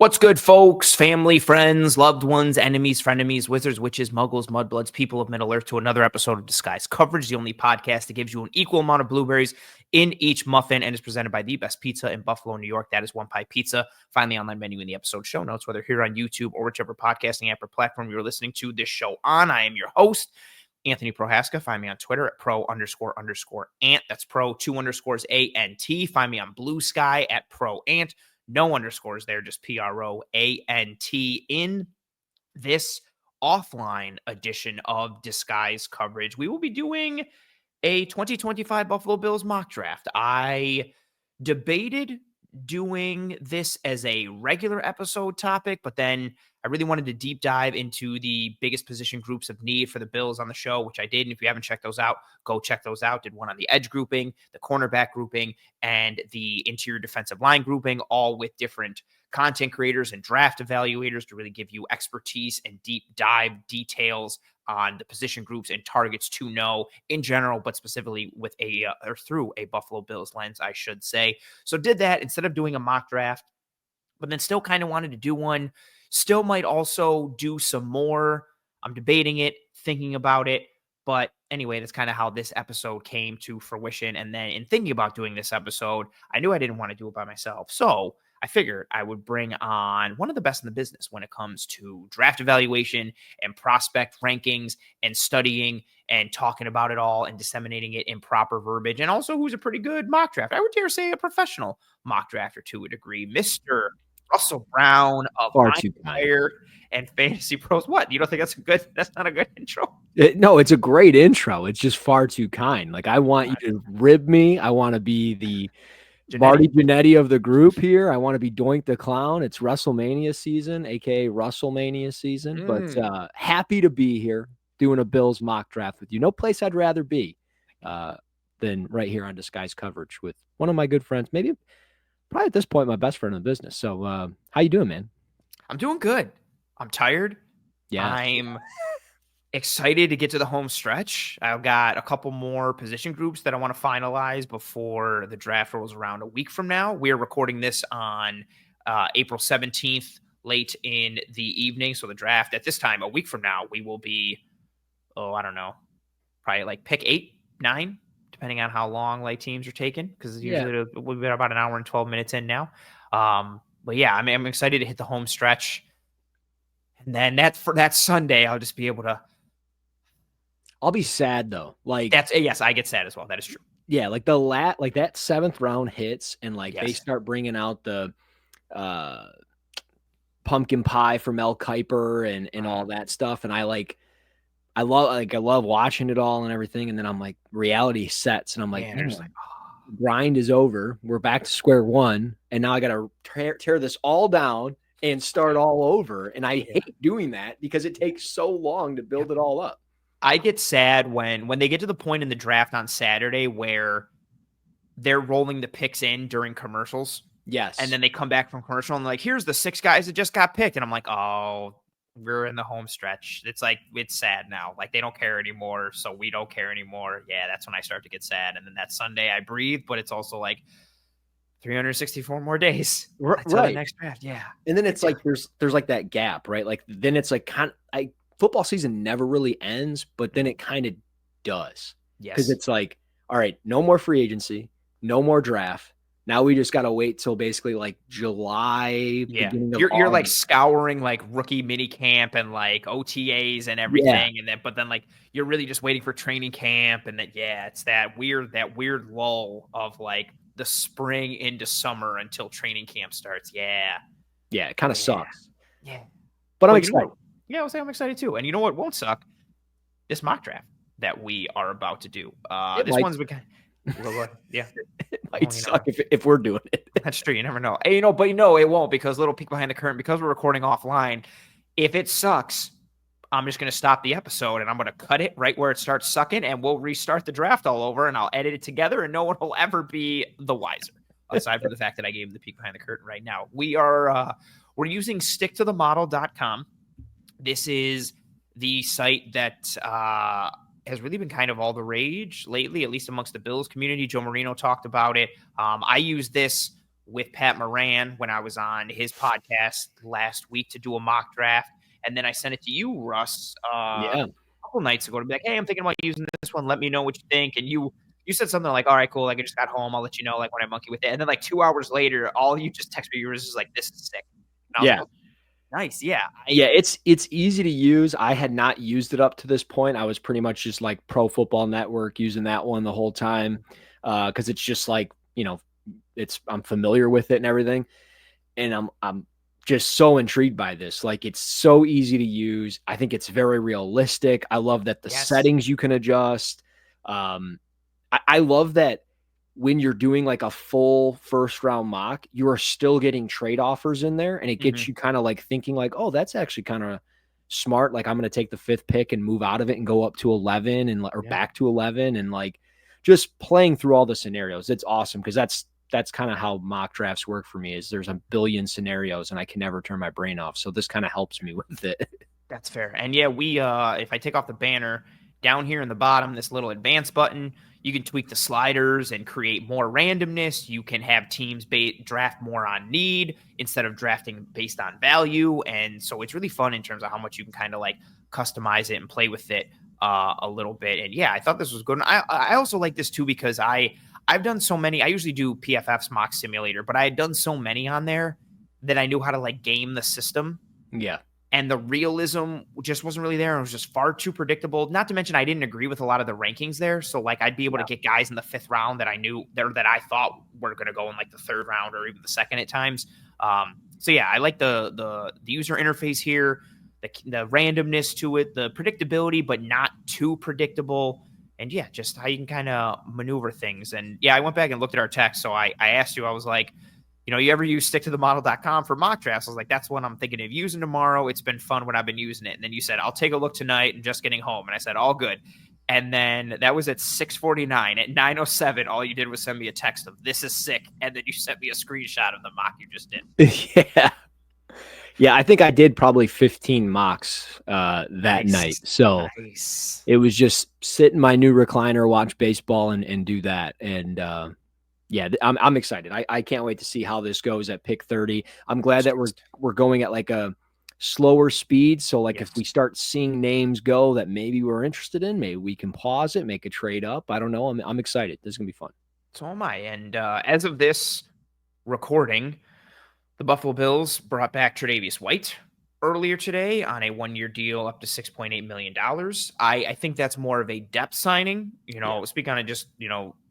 What's good, folks, family, friends, loved ones, enemies, frenemies, wizards, witches, muggles, mudbloods, people of Middle-earth to another episode of Disguise Coverage, the only podcast that gives you an equal amount of blueberries in each muffin and is presented by the best pizza in Buffalo, New York. That is One Pie Pizza. Find the online menu in the episode show notes, whether here on YouTube or whichever podcasting app or platform you're listening to this show on. I am your host, Anthony Prohaska. Find me on Twitter at pro__ant. That's pro 2_ANT. Find me on Blue Sky at proant. No underscores there, just PROANT. In this offline edition of Disguise Coverage, we will be doing a 2025 Buffalo Bills mock draft. I debated doing this as a regular episode topic, but then I really wanted to deep dive into the biggest position groups of need for the Bills on the show, which I did. And if you haven't checked those out, go check those out. Did one on the edge grouping, the cornerback grouping, and the interior defensive line grouping, all with different content creators and draft evaluators to really give you expertise and deep dive details on the position groups and targets to know in general, but specifically with or through a Buffalo Bills lens, I should say. So did that instead of doing a mock draft, but then still kind of wanted to do one. Still might also do some more. I'm debating it, thinking about it. But anyway, that's kind of how this episode came to fruition. And then in thinking about doing this episode, I knew I didn't want to do it by myself. So I figured I would bring on one of the best in the business when it comes to draft evaluation and prospect rankings and studying and talking about it all and disseminating it in proper verbiage. And also who's a pretty good mock draft. I would dare say a professional mock drafter to a degree. Mr. Russell Brown of Fire and Fantasy Pros. What? You don't think that's not a good intro? No, it's a great intro. It's just far too kind. Like, I want you to rib me. I want to be the Marty Jannetty of the group here. I want to be Doink the Clown. It's WrestleMania season, aka Russellmania season. But happy to be here doing a Bills mock draft with you. No place I'd rather be than right here on Disguise Coverage with one of my good friends. Probably at this point, my best friend in the business. So how you doing, man? I'm doing good. I'm tired. Yeah. I'm excited to get to the home stretch. I've got a couple more position groups that I want to finalize before the draft rolls around a week from now. We're recording this on April 17th, late in the evening. So the draft at this time, a week from now, we will be, I don't know, probably like pick 8, 9. Depending on how long like teams are taking, because usually we've been about an hour and 12 minutes in now. But yeah, I mean, I'm excited to hit the home stretch, and then that Sunday, I'll just be able to. I'll be sad though. Like yes, I get sad as well. That is true. Yeah, like like that 7th round hits, and like they start bringing out the pumpkin pie from Mel Kiper and all that stuff, and I love watching it all and everything. And then I'm like, reality sets. And I'm like, grind is over. We're back to square one. And now I got to tear this all down and start all over. And I hate doing that because it takes so long to build it all up. I get sad when they get to the point in the draft on Saturday where they're rolling the picks in during commercials. Yes. And then they come back from commercial and like, here's the 6 guys that just got picked. And I'm like, oh, we're in the home stretch. It's like, it's sad now. Like, they don't care anymore, so we don't care anymore. Yeah, that's when I start to get sad. And then that Sunday I breathe, but it's also like 364 more days. Right. The next draft. Yeah. And then it's like there's like that gap, right? Like then it's like football season never really ends, but then it kind of does. Yes. Because it's like, all right, no more free agency, no more draft. Now we just got to wait till basically like July. Yeah, you're like scouring like rookie mini camp and like OTAs and everything, but then like you're really just waiting for training camp, and it's that weird lull of like the spring into summer until training camp starts. Yeah, it kind of sucks. Yeah, but I'm excited. I'll say I'm excited too. And you know what won't suck? This mock draft that we are about to do. One's been yeah. It might suck if we're doing it. That's true. You never know. Hey, but it won't, because little peek behind the curtain, because we're recording offline. If it sucks, I'm just going to stop the episode and I'm going to cut it right where it starts sucking, and we'll restart the draft all over, and I'll edit it together, and no one will ever be the wiser. Aside from the fact that I gave the peek behind the curtain right now. We're using sticktothemodel.com. This is the site that has really been kind of all the rage lately, at least amongst the Bills community. Joe Marino talked about it. I use this with Pat Moran when I was on his podcast last week to do a mock draft. And then I sent it to you, Russ, Yeah. a couple nights ago to be like, hey, I'm thinking about using this one. Let me know what you think. And you said something like, all right, cool. Like, I just got home. I'll let you know, like, when I monkey with it. And then, like, 2 hours later, all you just text me, you were just like, this is sick. And I was like, Yeah. oh, nice. Yeah. Yeah, it's easy to use. I had not used it up to this point. I was pretty much just like Pro Football Network using that one the whole time because it's just like, I'm familiar with it and everything. And I'm just so intrigued by this. Like it's so easy to use. I think it's very realistic. I love that the Yes. settings you can adjust. I love that when you're doing like a full first round mock, you are still getting trade offers in there, and it gets you kind of like thinking like, oh, that's actually kind of smart. Like I'm going to take the 5th pick and move out of it and go up to 11 or back to 11, and like just playing through all the scenarios. It's awesome because that's kind of how mock drafts work for me. Is there's a billion scenarios and I can never turn my brain off. So this kind of helps me with it. That's fair. And yeah, we if I take off the banner down here in the bottom, this little advanced button, you can tweak the sliders and create more randomness. You can have teams draft more on need instead of drafting based on value. And so it's really fun in terms of how much you can kind of like customize it and play with it a little bit. And yeah, I thought this was good. And I also like this too because I've done so many. I usually do PFF's mock simulator, but I had done so many on there that I knew how to like game the system. Yeah. And the realism just wasn't really there. It was just far too predictable. Not to mention, I didn't agree with a lot of the rankings there. So, like, I'd be able to get guys in the 5th round that I knew that I thought were going to go in like the 3rd round or even the 2nd at times. So yeah, I like the user interface here, the randomness to it, the predictability, but not too predictable. And yeah, just how you can kind of maneuver things. And yeah, I went back and looked at our text. So I asked you, I was like, you ever use sticktothemodel.com for mock drafts? I was like, that's what I'm thinking of using tomorrow. It's been fun when I've been using it. And then you said, I'll take a look tonight and just getting home. And I said, all good. And then that was at 6:49. At 9:07, all you did was send me a text of this is sick. And then you sent me a screenshot of the mock you just did. Yeah. Yeah, I think I did probably 15 mocks that night. So it was just sit in my new recliner, watch baseball, and do that. And yeah, I'm excited. I can't wait to see how this goes at pick 30. I'm glad that we're going at like a slower speed. So like if we start seeing names go that maybe we're interested in, maybe we can pause it, make a trade up. I don't know. I'm excited. This is gonna be fun. So am I. And as of this recording, the Buffalo Bills brought back Tre'Davious White earlier today on a 1-year deal up to $6.8 million. I think that's more of a depth signing. Speak on it just,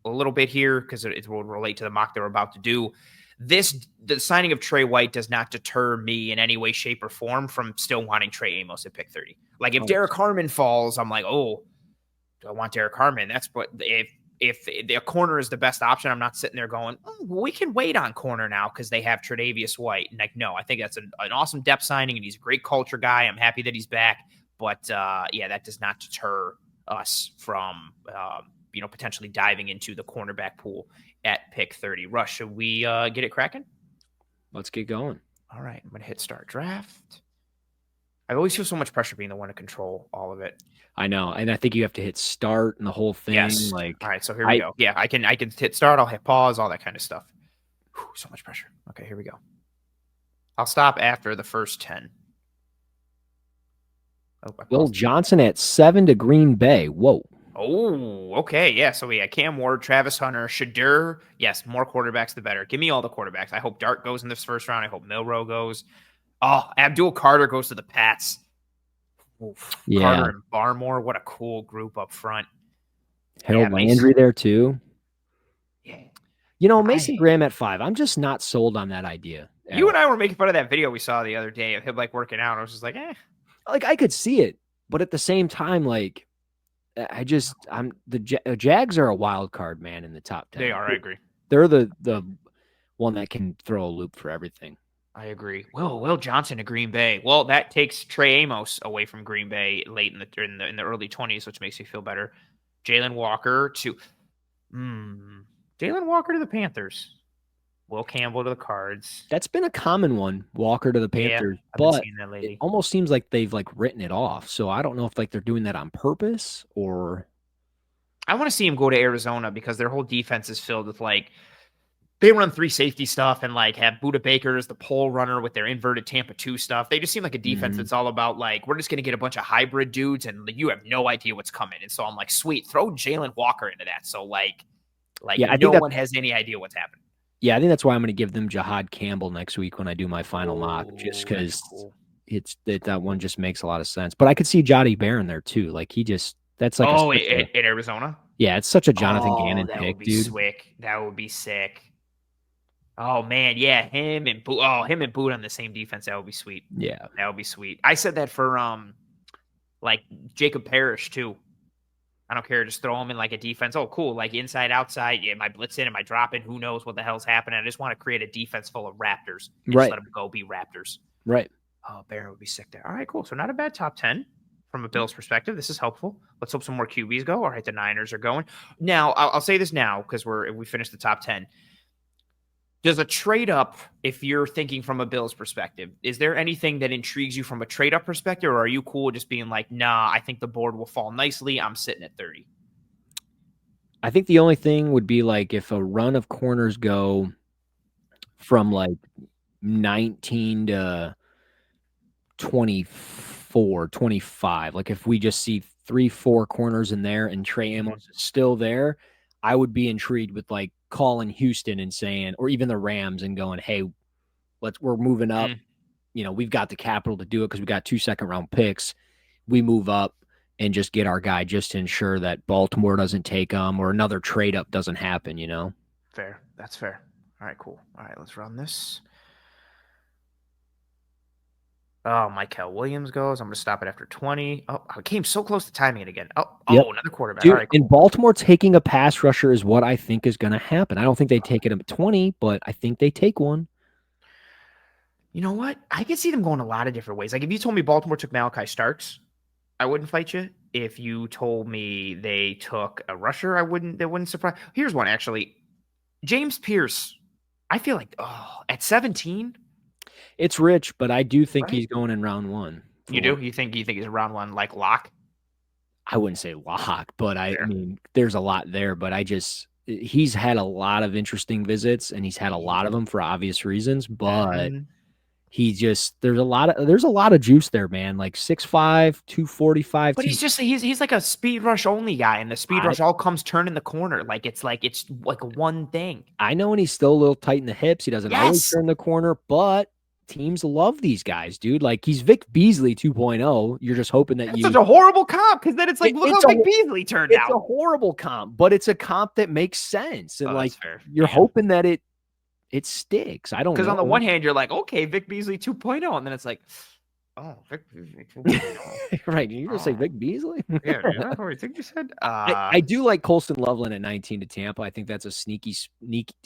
a little bit here because it will relate to the mock they're about to do. The signing of Trey White does not deter me in any way, shape, or form from still wanting Trey Amos at pick 30. Like if Derek Harmon falls, I'm like, oh, do I want Derek Harmon? That's what if the corner is the best option, I'm not sitting there going, we can wait on corner now because they have Tre'Davious White. And like, no, I think that's an awesome depth signing, and he's a great culture guy. I'm happy that he's back. But yeah, that does not deter us from potentially diving into the cornerback pool at pick 30. Rush, should we get it cracking? Let's get going. All right, I'm going to hit start draft. I always feel so much pressure being the one to control all of it. I know, and I think you have to hit start and the whole thing. Yes. Like, all right, so here we go. Yeah, I can hit start. I'll hit pause, all that kind of stuff. Whew, so much pressure. Okay, here we go. I'll stop after the first 10. Will Johnson at 7 to Green Bay. Whoa. Oh, okay. Yeah. So we had Cam Ward, Travis Hunter, Shadur. Yes, more quarterbacks, the better. Give me all the quarterbacks. I hope Dart goes in this first round. I hope Milroe goes. Oh, Abdul Carter goes to the Pats. Oof. Yeah. Carter and Barmore. What a cool group up front. Harold Landry there too. Yeah. Mason Graham at 5. I'm just not sold on that idea. You and I were making fun of that video we saw the other day of him like working out. I was just like, Like I could see it, but at the same time, like the Jags are a wild card, man, in the top 10. They are. I agree. They're the one that can throw a loop for everything. I agree. Will Johnson to Green Bay. Well, that takes Trey Amos away from Green Bay late in the early 20s, which makes me feel better. Jalen Walker to the Panthers. Will Campbell to the Cards. That's been a common one, Walker to the Panthers, but it almost seems like they've like written it off. So I don't know if like they're doing that on purpose or. I want to see him go to Arizona because their whole defense is filled with like they run 3 safety stuff and like have Buda Baker as the pole runner with their inverted Tampa 2 stuff. They just seem like a defense that's all about like, we're just going to get a bunch of hybrid dudes and you have no idea what's coming. And so I'm like, sweet, throw Jalen Walker into that. So like Yeah, I no think one has any idea what's happening. Yeah, I think that's why I'm going to give them Jahad Campbell next week when I do my final mock, just because cool. that one just makes a lot of sense. But I could see Jody Barron there too. Like that's like in Arizona. Yeah, it's such a Jonathan Gannon that pick, would be dude. sick. That would be sick. Oh man, yeah, him and Boot on the same defense. That would be sweet. Yeah, that would be sweet. I said that for like Jacob Parrish too. I don't care. Just throw him in like a defense. Oh, cool. Like inside, outside. Yeah, am I blitzing? Am I dropping? Who knows what the hell's happening? I just want to create a defense full of Raptors and just let them go be Raptors. Right. Oh, Barron would be sick there. All right, cool. So not a bad top 10 from a Bills perspective. This is helpful. Let's hope some more QBs go. All right, the Niners are going. Now, I'll say this now because we finished the top 10. Does a trade up, if you're thinking from a Bills perspective, is there anything that intrigues you from a trade up perspective, or are you cool just being like, nah, I think the board will fall nicely. I'm sitting at 30. I think the only thing would be like if a run of corners go from like 19 to 24, 25, like if we just see 3-4 corners in there and Trey Amos is still there, I would be intrigued with like calling Houston and saying, or even the Rams and going, hey, we're moving up. We've got the capital to do it because we got 2 second-round picks. We move up and just get our guy just to ensure that Baltimore doesn't take him or another trade up doesn't happen, Fair. That's fair. All right, cool. All right, let's run this. Oh, Michael Williams goes. I'm going to stop it after 20. Oh, I came so close to timing it again. Another quarterback. Dude, all right, cool. In Baltimore, taking a pass rusher is what I think is going to happen. I don't think they take it at 20, but I think they take one. You know what? I could see them going a lot of different ways. Like if you told me Baltimore took Malachi Starks, I wouldn't fight you. If you told me they took a rusher, that wouldn't surprise. Here's one actually. James Pierce. I feel like at 17. It's rich, but I do think he's going in round 1. You do? You think he's round 1 like lock? I wouldn't say lock, but I mean there's a lot there, but he's had a lot of interesting visits and he's had a lot of them for obvious reasons, but there's a lot of juice there, man. Like 6'5", 245. But he's like a speed rush only guy, and the speed rush all comes turning the corner. It's like one thing. I know, and he's still a little tight in the hips. He doesn't always turn the corner, but teams love these guys, dude. Like he's Vic Beasley 2.0. You're just hoping that It's such a horrible comp because then it's like look how Vic Beasley turned out. It's a horrible comp, but it's a comp that makes sense, and you're fair. hoping that it sticks. I don't know. Because on the one hand, you're like, okay, Vic Beasley 2.0, and then it's like, oh, Vic Beasley 2.0. Right. You're going to say Vic Beasley? Yeah, is that what I think you said? I do like Colston Loveland at 19 to Tampa. I think that's a sneaky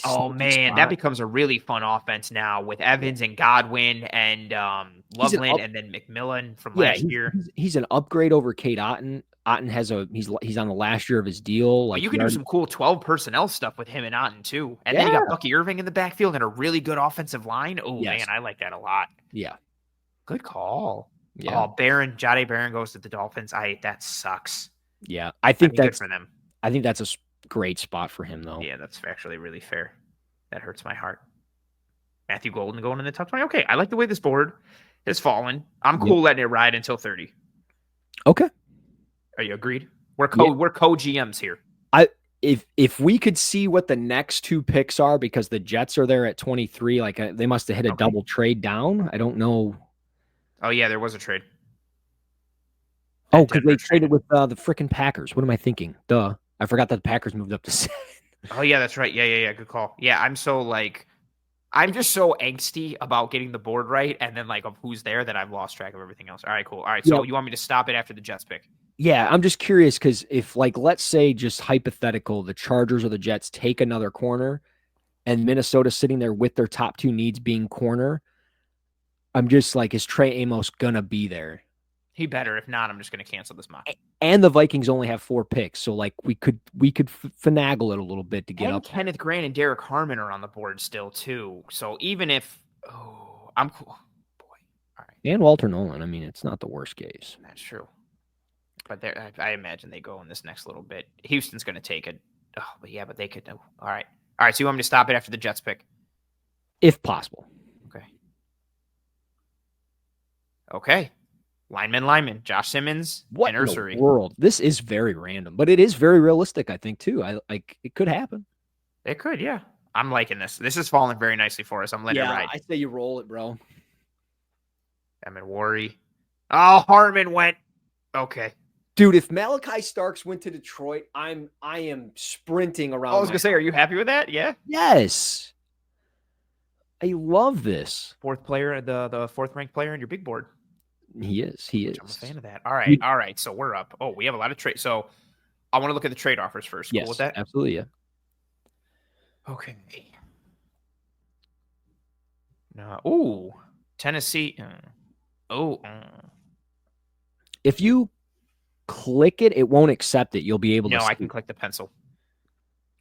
Oh, man, spot. that becomes a really fun offense now with Evans and Godwin and Loveland and then McMillan from last year. He's an upgrade over Cade Otton. Otton he's on the last year of his deal. Like you can do some cool 12 personnel stuff with him and Otton too. And then you got Bucky Irving in the backfield and a really good offensive line. Oh man, I like that a lot. Yeah. Good call. Yeah. Oh, Jade Barron goes to the Dolphins. That sucks. Yeah. I think that's good for them. I think that's a great spot for him though. Yeah, that's actually really fair. That hurts my heart. Matthew Golden going in the top 20. Okay, I like the way this board has fallen. I'm cool letting it ride until 30. Okay. Are you agreed? We're co-GMs here. If we could see what the next 2 picks are, because the Jets are there at 23, like they must have hit a double trade down. I don't know. Oh yeah, there was a trade. Oh, because they traded with the freaking Packers. What am I thinking? Duh. I forgot that the Packers moved up to 7. Oh yeah, that's right. Yeah. Good call. Yeah, I'm just so angsty about getting the board right, and then of who's there that I've lost track of everything else. All right, cool. All right, so you want me to stop it after the Jets pick? Yeah, I'm just curious because if, let's say, just hypothetical, the Chargers or the Jets take another corner and Minnesota's sitting there with their top 2 needs being corner, I'm just like, is Trey Amos going to be there? He better. If not, I'm just going to cancel this mock. And the Vikings only have 4 picks, so, we could finagle it a little bit to get up. Kenneth Grant and Derek Harmon are on the board still, too. So even if I'm cool. Boy. All right. And Walter Nolan. I mean, it's not the worst case. That's true. But I imagine they go in this next little bit. Houston's going to take it. Oh, but they could. All right. All right, so you want me to stop it after the Jets pick? if possible. Okay. Okay. Lineman. Josh Simmons What and in the Ursary. world? This is very random, but it is very realistic, I think, too. It could happen. It could, yeah. I'm liking this. This is falling very nicely for us. I'm letting it ride. I say you roll it, bro. Emmett Worry. Oh, Harmon went. Okay. Dude, if Malachi Starks went to Detroit, I am sprinting around. I was gonna say, are you happy with that? Yeah. Yes. I love this. Fourth player, the fourth ranked player in your big board. He is. He is. I'm a fan of that. All right. So we're up. Oh, we have a lot of trade. So I want to look at the trade offers first. Yes, cool with that? absolutely. Yeah. Okay. No. Ooh, Tennessee. If you click it, it won't accept it. You'll be able to. No, I can click the pencil.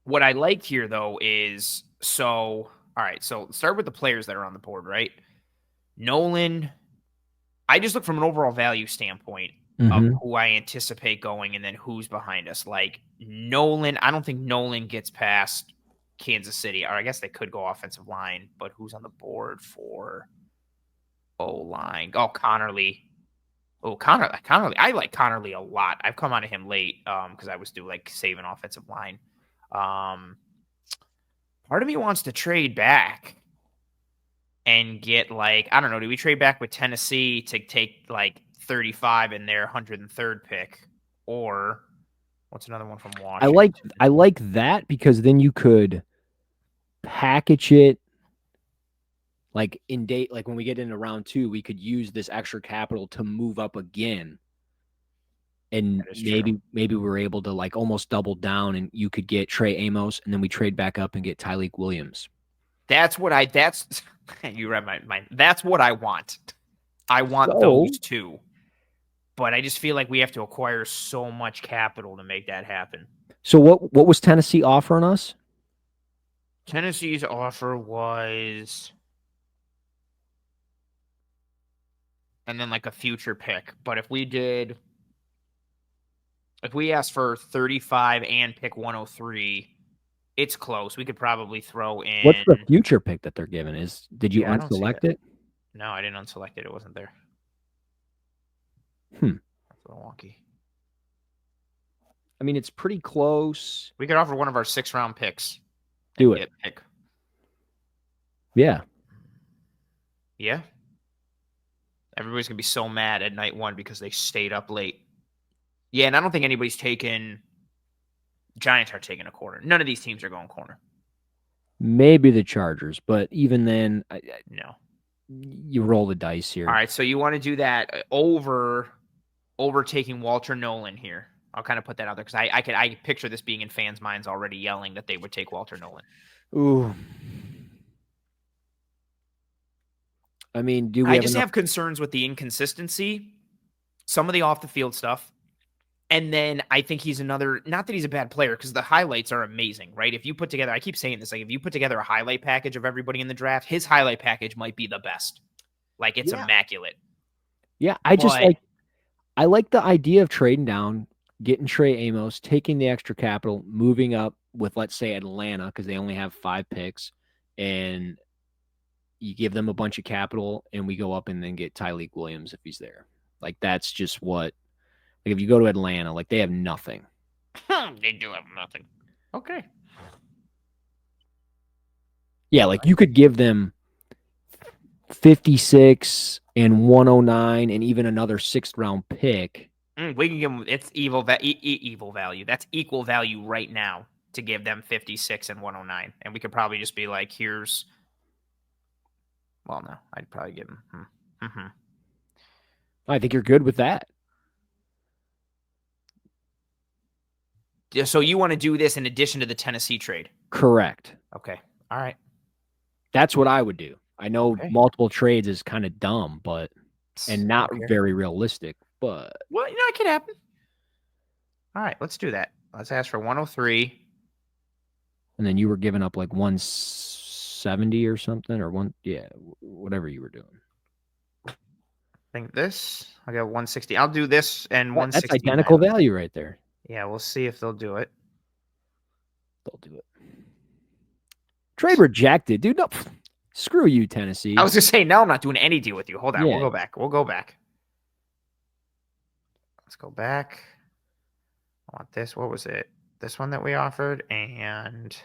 What I like here, though, is all right. So start with the players that are on the board, right? Nolan. I just look from an overall value standpoint of who I anticipate going and then who's behind us. Like Nolan, I don't think Nolan gets past Kansas City. Or I guess they could go offensive line, but who's on the board for O-line? Oh, Connerly. Oh, Connerly. I like Connerly a lot. I've come on to him late because I was saving offensive line. Part of me wants to trade back and get I don't know, do we trade back with Tennessee to take 35 in their 103rd pick? Or what's another one from Washington? I like that because then you could package it in date, when we get into round 2, we could use this extra capital to move up again. And maybe we're able to almost double down and you could get Trey Amos and then we trade back up and get Tyleek Williams. You read my mind. That's what I want. I want those two. But I just feel like we have to acquire so much capital to make that happen. So what was Tennessee offering us? Tennessee's offer was and then a future pick. But if we asked for 35 and pick 103, it's close. We could probably throw in. What's the future pick that they're giving? Did you unselect it? No, I didn't unselect it. It wasn't there. That's a little wonky. I mean, it's pretty close. We could offer one of our 6th-round picks. Do it. Pick. Yeah. Yeah. Everybody's going to be so mad at night 1 because they stayed up late. Yeah, and I don't think anybody's taken. Giants are taking a corner. None of these teams are going corner. Maybe the Chargers, but even then, no. You roll the dice here. All right, so you want to do that over taking Walter Nolan here. I'll kind of put that out there because I picture this being in fans' minds already yelling that they would take Walter Nolan. Ooh. I mean, I just have concerns with the inconsistency, some of the off-the-field stuff. And then I think he's not that he's a bad player because the highlights are amazing, right? If you put together, I keep saying this, if you put together a highlight package of everybody in the draft, his highlight package might be the best. It's immaculate. Yeah, I like the idea of trading down, getting Trey Amos, taking the extra capital, moving up with, let's say, Atlanta because they only have 5 picks, and you give them a bunch of capital, and we go up and then get Tyleek Williams if he's there. That's just what. If you go to Atlanta, they have nothing. They do have nothing. Okay. Yeah, you could give them 56 and 109 and even another 6th-round pick. We can give them. It's evil value. That's equal value right now to give them 56 and 109, and we could probably just be here's. Well, no, I'd probably give them. I think you're good with that. So you want to do this in addition to the Tennessee trade? Correct. Okay. All right. That's what I would do. I know multiple trades is kind of dumb, and not very realistic, but. Well, it could happen. All right, let's do that. Let's ask for 103. And then you were giving up 170 or something, or whatever you were doing. I think this. I got 160. I'll do this and 160. That's identical value right there. Yeah, we'll see if they'll do it. They'll do it. Trade rejected, dude. No, screw you, Tennessee. I was just saying, no, I'm not doing any deal with you. Hold on. Yeah. We'll go back. Let's go back. I want this. What was it? This one that we offered, and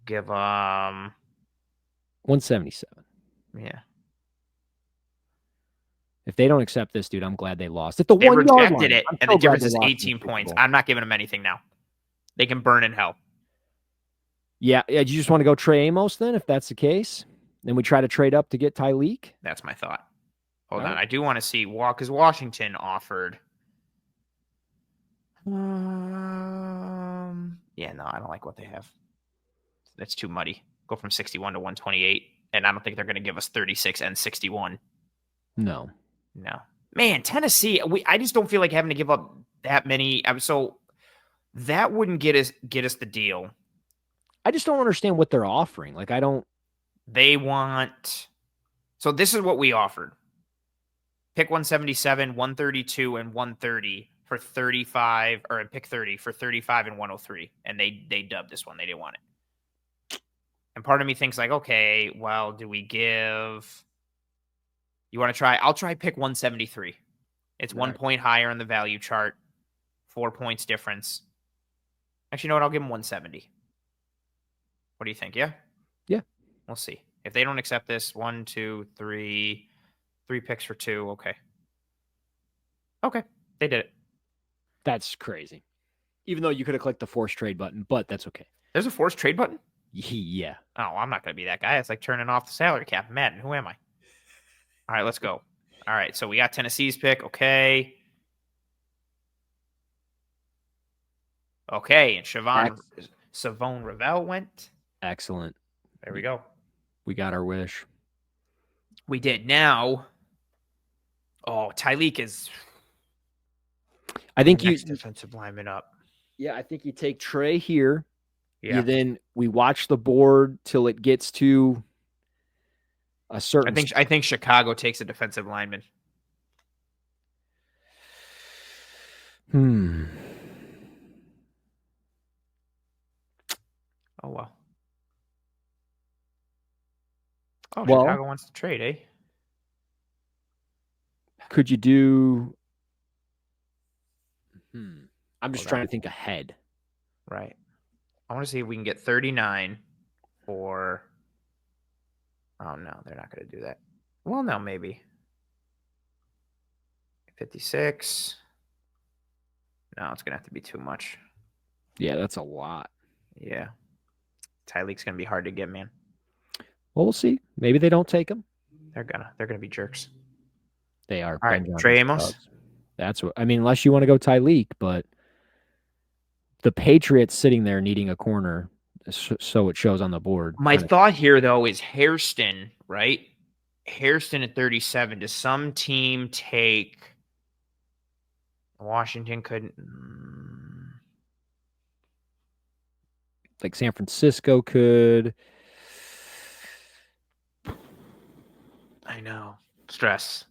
give 177. Yeah. If they don't accept this, dude, I'm glad they lost. At the They 1 yard rejected line. it, I'm and so the glad difference they is lost in the 18 Super points. Bowl. I'm not giving them anything now. They can burn in hell. Yeah. You just want to go Trey Amos then, if that's the case? Then we try to trade up to get Tyleek? That's my thought. Hold All on. right. I do want to see because Washington offered. Yeah, no, I don't like what they have. That's too muddy. Go from 61 to 128, and I don't think they're going to give us 36 and 61. No. Man, Tennessee, I just don't feel like having to give up that many. So that wouldn't get us the deal. I just don't understand what they're offering. Like, I don't. They want. So this is what we offered. Pick 177, 132, and 130 for 35, or pick 30 for 35 and 103. And they dubbed this one. They didn't want it. And part of me thinks like, okay, well, do we give? You want to try? I'll try pick 173. It's 1 point higher on the value chart, 4 points difference. Actually, you know what? I'll give them 170. What do you think? Yeah? Yeah. We'll see. If they don't accept this, 1, 2, 3 picks for 2. Okay. They did it. That's crazy. Even though you could have clicked the force trade button, but that's okay. There's a forced trade button? Yeah. Oh, I'm not going to be that guy. It's like turning off the salary cap. Madden, who am I? All right, let's go. All right, so we got Tennessee's pick. Okay. And Savone Ravel went. Excellent. There we go. We got our wish. We did. Now, Tyleek is. I think next defensive lineman up. Yeah, I think you take Trey here. Yeah. Then we watch the board till it gets to a certain. I think Chicago takes a defensive lineman. Oh, well. Chicago wants to trade, eh? Could you do... I'm just trying to think ahead. Right. I want to see if we can get 39 or... Oh, no, they're not going to do that. Well, no, maybe. 56. No, it's going to have to be too much. Yeah, that's a lot. Yeah. Tyleek's going to be hard to get, man. Well, we'll see. Maybe they don't take him. They're gonna be jerks. They are. All right, Trey Amos. That's what I mean. Unless you want to go Tyleek, but the Patriots sitting there needing a corner, so it shows on the board. My thought here, though, is Hairston, right? Hairston at 37. Does some team take? Washington couldn't. Like San Francisco could. I know. Stress.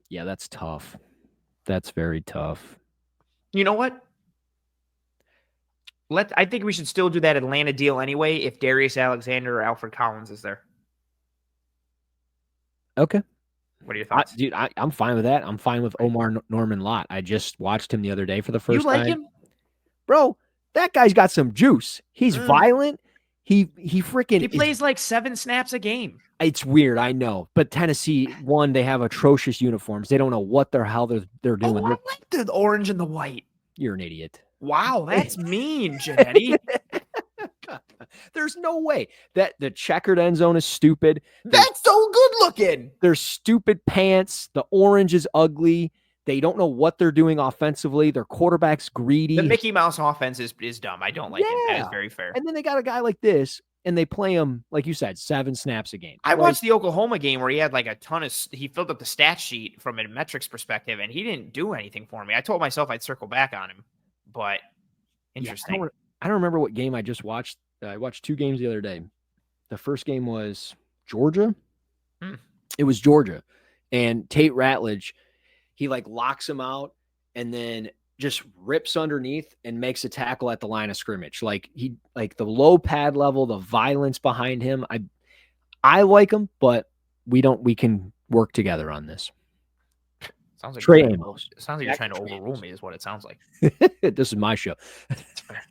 Yeah, that's tough. That's very tough. You know what? I think we should still do that Atlanta deal anyway if Darius Alexander or Alfred Collins is there. Okay. What are your thoughts? Dude, I'm fine with that. I'm fine with Omar Norman Lott. I just watched him the other day for the first time. You like him? Bro, that guy's got some juice. He's violent. He freaking... He plays like 7 snaps a game. It's weird, I know. But Tennessee, one, they have atrocious uniforms. They don't know what the hell they're doing. I like the orange and the white. You're an idiot. Wow, that's mean, Janetti. There's no way that the checkered end zone is stupid. That's so good looking. There's stupid pants. The orange is ugly. They don't know what they're doing offensively. Their quarterback's greedy. The Mickey Mouse offense is dumb. I don't like it. That is very fair. And then they got a guy like this, and they play him, like you said, 7 snaps a game. I watched the Oklahoma game where he had like a ton of... He filled up the stat sheet from a metrics perspective, and he didn't do anything for me. I told myself I'd circle back on him, but interesting. Yeah, I don't remember what game I just watched. I watched 2 games the other day. The first game was Georgia. It was Georgia. And Tate Ratledge, he like locks him out, and then just rips underneath and makes a tackle at the line of scrimmage. Like the low pad level, the violence behind him. I like him, but we can work together on this. Sounds like Trey you're trying Amos. it sounds like you're trying to overrule me, is what it sounds like. This is my show. It's fair.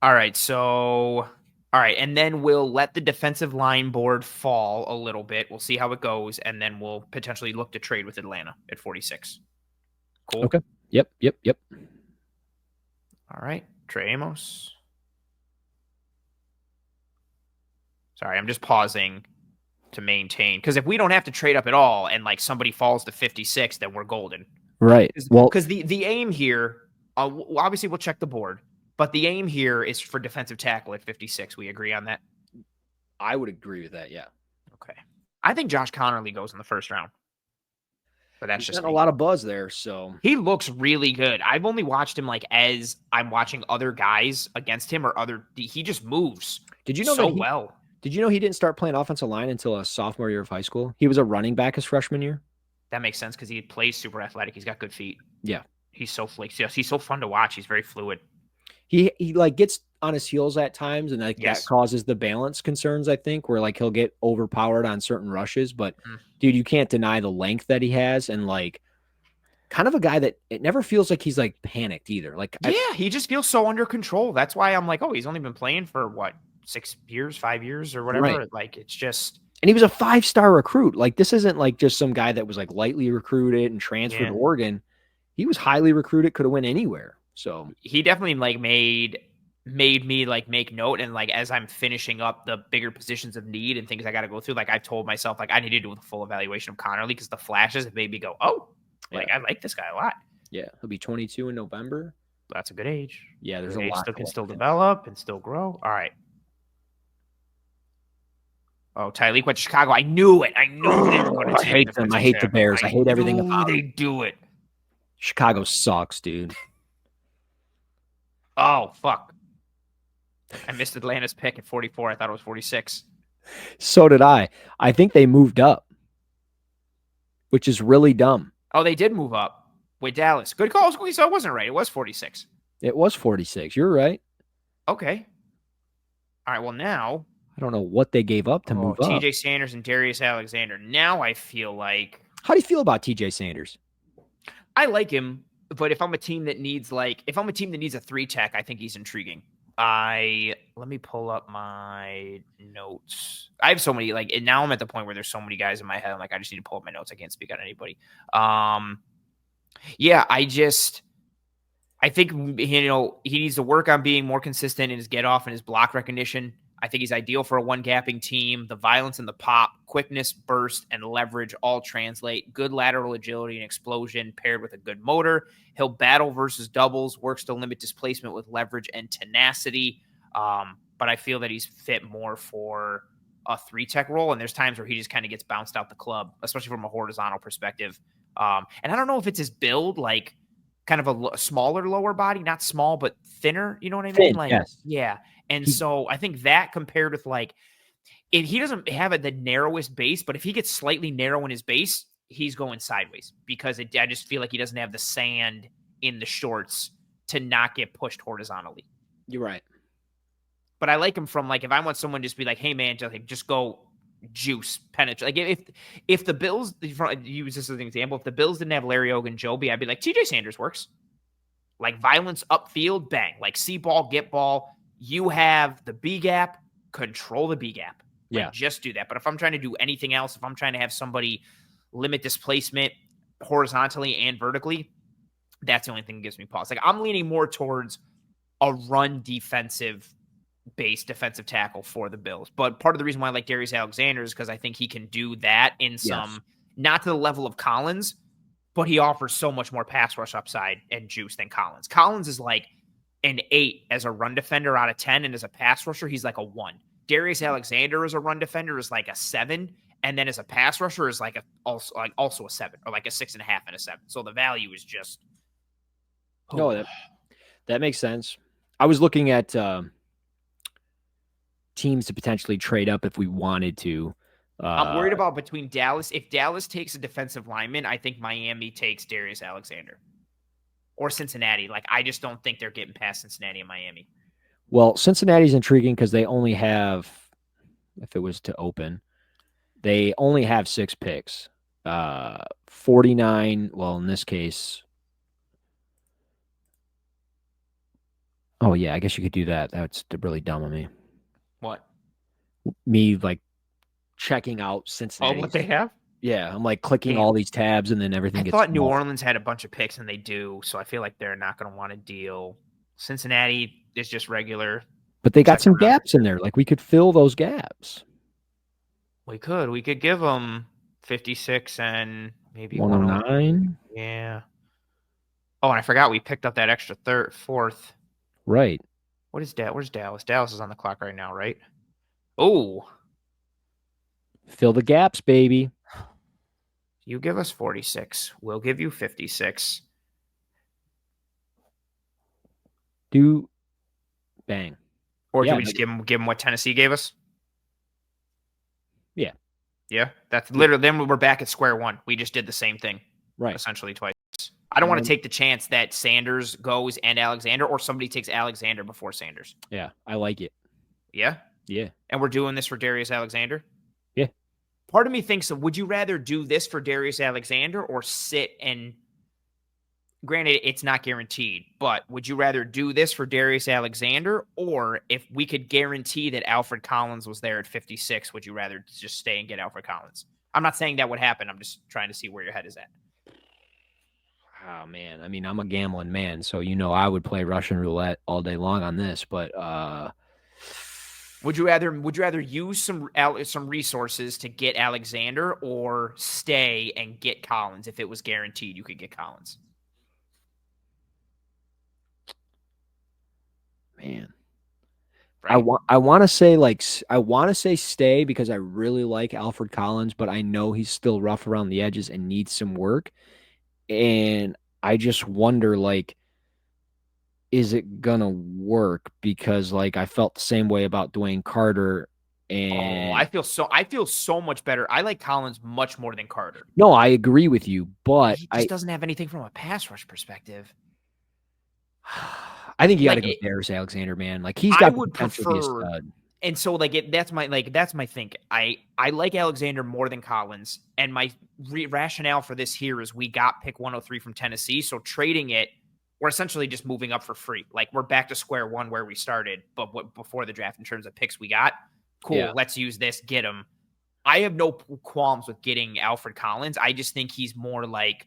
All right, so all right, and then we'll let the defensive line board fall a little bit. We'll see how it goes, and then we'll potentially look to trade with Atlanta at 46. Cool. Okay. Yep. All right, Trey Amos. Sorry, I'm just pausing to maintain, because if we don't have to trade up at all and like somebody falls to 56, then we're golden. Right. Well, because the aim here, obviously we'll check the board, but the aim here is for defensive tackle at 56. We agree on that? I would agree with that. Yeah. Okay. I think Josh Connerly goes in the first round. But that's just a lot of buzz there. So he looks really good. I've only watched him like as I'm watching other guys against him or other. He just moves. Did you know so well? Did you know he didn't start playing offensive line until a sophomore year of high school? He was a running back his freshman year. That makes sense because he plays super athletic. He's got good feet. Yeah. He's so flexible. He's so fun to watch. He's very fluid. He like gets on his heels at times, and like that causes the balance concerns, I think, where like he'll get overpowered on certain rushes. But dude, you can't deny the length that he has, and like kind of a guy that it never feels like he's like panicked either. Like he just feels so under control. That's why I'm like, oh, he's only been playing for what, 6 years, 5 years or whatever. Right. Like it's just. And he was a 5-star recruit. Like this isn't like just some guy that was like lightly recruited and transferred to Oregon. He was highly recruited, could have went anywhere. So he definitely like made me like make note, and like as I'm finishing up the bigger positions of need and things I got to go through, like I told myself like I need to do a full evaluation of Connerly because the flashes have made me go, oh, like I like this guy a lot. Yeah, he'll be 22 in November. That's a good age. Yeah, there's a lot. Still can still develop and still grow. All right. Oh, Tyreek went to Chicago. I knew it. I knew they were going to take I hate them. I hate the Bears. I hate everything about they do it. Chicago sucks, dude. Oh, fuck. I missed Atlanta's pick at 44. I thought it was 46. So did I. I think they moved up, which is really dumb. Oh, they did move up with Dallas. Good call. So it wasn't right. It was 46. It was 46. You're right. Okay. All right. Well, now. I don't know what they gave up to move up. TJ Sanders and Darius Alexander. Now I feel like. How do you feel about TJ Sanders? I like him, but if I'm a team that needs a 3-tech, I think he's intriguing. Let me pull up my notes. I have so many, like, and now I'm at the point where there's so many guys in my head. I'm like, I just need to pull up my notes. I can't speak on anybody. I think, he needs to work on being more consistent in his get off and his block recognition. I think he's ideal for a one-gapping team. The violence and the pop, quickness, burst, and leverage all translate. Good lateral agility and explosion paired with a good motor. He'll battle versus doubles, works to limit displacement with leverage and tenacity. But I feel that he's fit more for a 3-tech role, and there's times where he just kind of gets bounced out the club, especially from a horizontal perspective. And I don't know if it's his build, like kind of a smaller lower body, not small, but thinner. You know what I mean? Like, yes. Yeah. And so I think that compared with like, he doesn't have the narrowest base, but if he gets slightly narrow in his base, he's going sideways because I just feel like he doesn't have the sand in the shorts to not get pushed horizontally. You're right. But I like him from like, if I want someone to just be like, hey man, just go juice, penetrate. Like if the Bills, use this as an example, if the Bills didn't have Larry Ogunjobi, I'd be like, TJ Sanders works. Like violence upfield, bang. Like see ball, get ball. You have the B gap, control the B gap. Like, just do that. But if I'm trying to do anything else, if I'm trying to have somebody limit displacement horizontally and vertically, that's the only thing that gives me pause. Like I'm leaning more towards a run defensive tackle for the Bills. But part of the reason why I like Darius Alexander is because I think he can do that in some, not to the level of Collins, but he offers so much more pass rush upside and juice than Collins. Collins is like an 8 as a run defender out of 10, and as a pass rusher, he's like a 1. Darius Alexander as a run defender is like a 7, and then as a pass rusher is like also a 7, or like a 6.5 and a 7. So the value is just no, that makes sense. I was looking at teams to potentially trade up if we wanted to. I'm worried about between Dallas. If Dallas takes a defensive lineman, I think Miami takes Darius Alexander. or Cincinnati. Like, I just don't think they're getting past Cincinnati and Miami. Well, Cincinnati's intriguing because they only have, if it was to open, they only have 6 picks. 49, well, in this case, oh yeah, I guess you could do that. That's really dumb of me. What? Me like checking out Oh, what they Cincinnati's. have? Yeah, I'm like clicking all Damn. these tabs and then everything I gets thought New small. Orleans had a bunch of picks, and they do. So I feel like they're not going to want to deal. Cincinnati is just regular. But they got Second some round. gaps in there. Like we could fill those gaps. We could. We could give them 56 and maybe 103. 109. Yeah. Oh, and I forgot we picked up that extra third, fourth. Right. What is that? Where's Dallas? Dallas is on the clock right now, right? Oh, Fill the gaps, baby. you give us 46. We'll give you 56. Do bang. Or Yeah, do we just give them what Tennessee gave us? Yeah. Yeah, that's literally. Then we're back at square one. We just did the same thing, right. Essentially twice. I don't want to take the chance that Sanders goes and Alexander, or somebody takes Alexander before Sanders. Yeah, I like it. Yeah? Yeah. And we're doing this for Darius Alexander? Yeah. Part of me thinks, would you rather do this for Darius Alexander or sit and, granted, it's not guaranteed, but would you rather do this for Darius Alexander, or if we could guarantee that Alfred Collins was there at 56, would you rather just stay and get Alfred Collins? I'm not saying that would happen. I'm just trying to see where your head is at. Oh man, I mean, I'm a gambling man, so I would play Russian roulette all day long on this. But would you rather use some resources to get Alexander, or stay and get Collins if it was guaranteed you could get Collins? Man, right? I want to say stay because I really like Alfred Collins, but I know he's still rough around the edges and needs some work. And I just wonder, like, is it gonna work? Because like I felt the same way about Dwayne Carter. And I feel so much better. I like Collins much more than Carter. No, I agree with you, but he just doesn't have anything from a pass rush perspective. I think you got to go Darius Alexander, man. Like he's got the potential to be a stud. And so that's my thing. I like Alexander more than Collins, and my rationale for this here is we got pick 103 from Tennessee, so trading it, we're essentially just moving up for free. Like we're back to square one where we started, but before the draft in terms of picks we got. Cool, yeah. Let's use this, get him. I have no qualms with getting Alfred Collins. I just think he's more like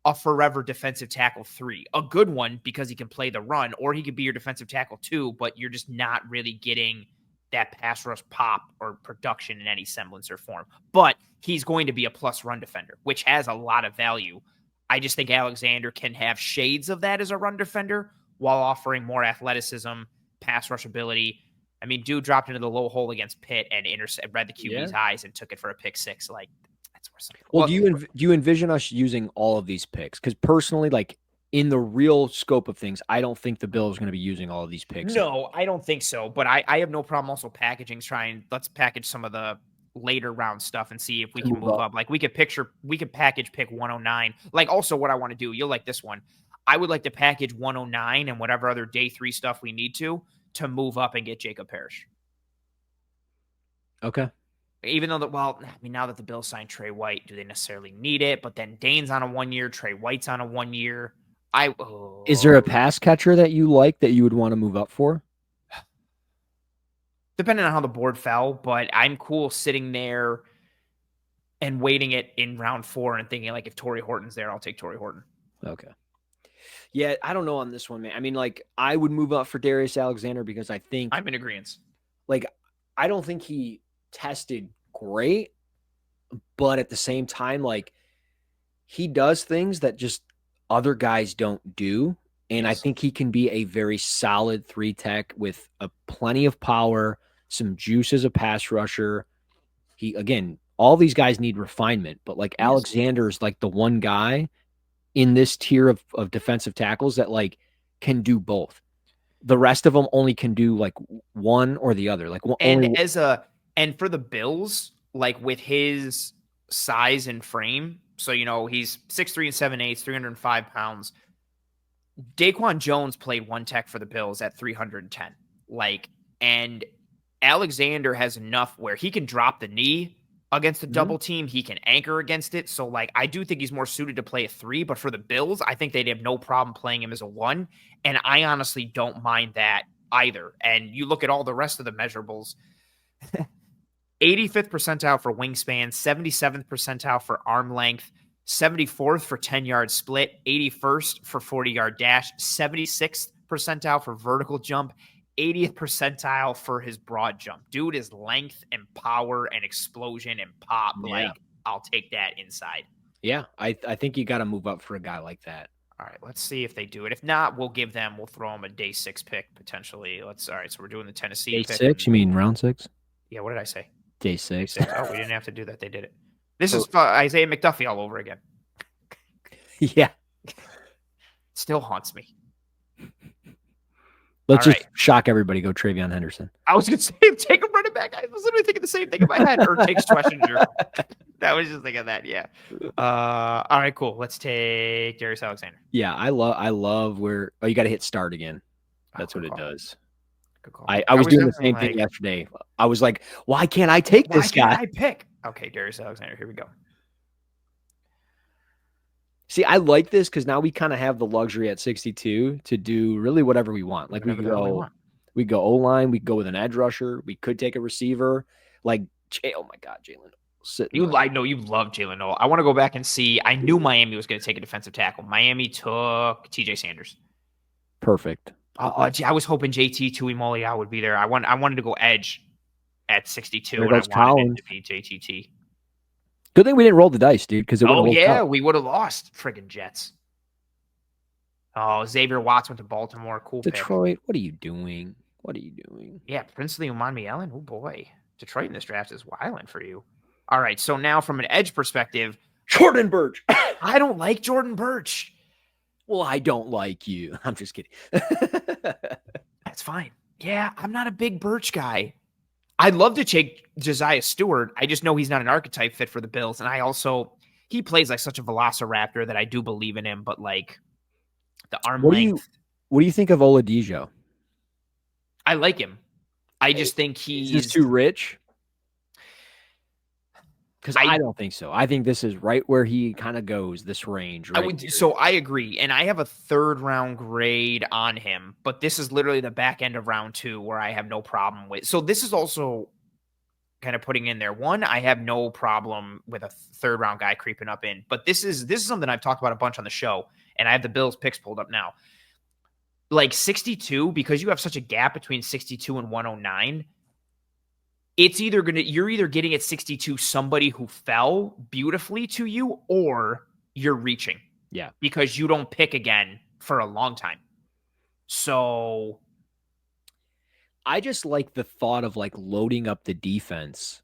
a forever defensive tackle 3, a good one because he can play the run, or he could be your defensive tackle 2, but you're just not really getting that pass rush pop or production in any semblance or form. But he's going to be a plus run defender, which has a lot of value. I just think Alexander can have shades of that as a run defender while offering more athleticism, pass rush ability. I mean, dude dropped into the low hole against Pitt and read the QB's eyes and took it for a pick 6. Like, that's where something. Well, do you envision us using all of these picks? Because personally, like in the real scope of things, I don't think the Bills are going to be using all of these picks. No, I don't think so. But I have no problem also packaging. Let's package some of the later round stuff and see if we can move up. Like we could package pick 109. Like also what I want to do, you'll like this one. I would like to package 109 and whatever other day 3 stuff we need to move up and get Jacob Parrish. Okay. Even though now that the Bills signed Trey White, do they necessarily need it? But then Dane's on a 1 year, Trey White's on a 1 year. Is there a pass catcher that you like that you would want to move up for? Depending on how the board fell, but I'm cool sitting there and waiting it in round 4 and thinking like if Torrey Horton's there, I'll take Torrey Horton. Okay. Yeah, I don't know on this one, man. I mean, like I would move up for Darius Alexander because I think I'm in agreement. Like I don't think he tested great, but at the same time, like he does things that just other guys don't do. And I think he can be a very solid 3 tech with a plenty of power, some juice as a pass rusher. All these guys need refinement, but like Alexander is like the one guy in this tier of defensive tackles that like can do both. The rest of them only can do like one or the other. Like and for the Bills, like with his size and frame, so he's 6'3" and 7/8, 305 pounds. Daquan Jones played one tech for the Bills at 310. And Alexander has enough where he can drop the knee against a double team. He can anchor against it. So, I do think he's more suited to play a 3, but for the Bills, I think they'd have no problem playing him as a 1. And I honestly don't mind that either. And you look at all the rest of the measurables, 85th percentile for wingspan, 77th percentile for arm length, 74th for 10-yard split, 81st for 40-yard dash, 76th percentile for vertical jump, 80th percentile for his broad jump. Dude is length and power and explosion and pop. Yeah. I'll take that inside. Yeah, I think you got to move up for a guy like that. All right, let's see if they do it. If not, we'll throw them a day 6 pick potentially. All right, so we're doing the Tennessee day pick. 6? You mean round 6? Yeah, what did I say? Day 6. Oh, we didn't have to do that. They did it. This is Isaiah McDuffie all over again. Yeah. Still haunts me. Let's just shock everybody. Go Travion Henderson. I was going to say, take a running back. I was literally thinking the same thing in my head. Or take Schwessinger. I was just thinking that, yeah. All right, cool. Let's take Darius Alexander. Yeah, I love where – you got to hit start again. That's what it does. Good call. I was doing the same thing yesterday. I was like, why can't I take this guy? Why can't I pick? Okay, Darius Alexander. Here we go. See, I like this because now we kind of have the luxury at 62 to do really whatever we want. Like we go O-line, we go with an edge rusher, we could take a receiver. Oh my God, Jalen. You love Jalen Noel. I want to go back and see. I knew Miami was going to take a defensive tackle. Miami took TJ Sanders. Perfect. I was hoping JT Tuimoloau would be there. I wanted to go edge at 62, and I wanted Collins. It to be JTT. Good thing we didn't roll the dice, dude. Because we would have lost. Friggin' Jets. Oh, Xavier Watts went to Baltimore. Cool. Detroit. Pick. What are you doing? Yeah, Princely Umanmi Ellen. Oh boy, Detroit in this draft is wilding for you. All right, so now from an edge perspective, Jordan Birch. I don't like Jordan Birch. Well, I don't like you. I'm just kidding. That's fine. Yeah, I'm not a big Birch guy. I'd love to take Josiah Stewart. I just know he's not an archetype fit for the Bills. And he plays like such a velociraptor that I do believe in him, but the arm length. What do you think of Oladipo? I like him. I just think he's too rich. Because I don't think so. I think this is right where he kind of goes, this range. So I agree. And I have a 3rd round grade on him, but this is literally the back end of round 2 where I have no problem with. So this is also kind of putting in there. 1, I have no problem with a 3rd round guy creeping up in, but this is something I've talked about a bunch on the show, and I have the Bills picks pulled up now. 62, because you have such a gap between 62 and 109, you're either getting at 62 somebody who fell beautifully to you, or you're reaching. Yeah. Because you don't pick again for a long time. So I just like the thought of loading up the defense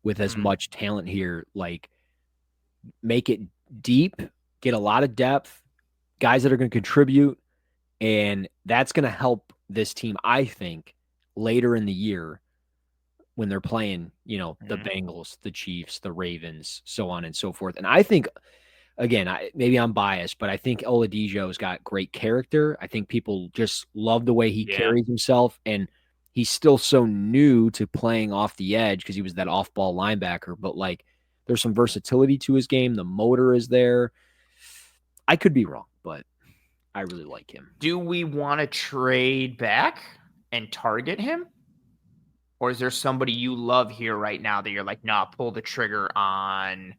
with as much talent here. Make it deep, get a lot of depth, guys that are going to contribute, and that's going to help this team, I think, later in the year when they're playing, the Bengals, the Chiefs, the Ravens, so on and so forth. And I think, again, maybe I'm biased, but I think Oladipo's got great character. I think people just love the way he carries himself, and he's still so new to playing off the edge because he was that off-ball linebacker. But there's some versatility to his game. The motor is there. I could be wrong, but I really like him. Do we want to trade back and target him? Or is there somebody you love here right now that you're like, nah, pull the trigger on?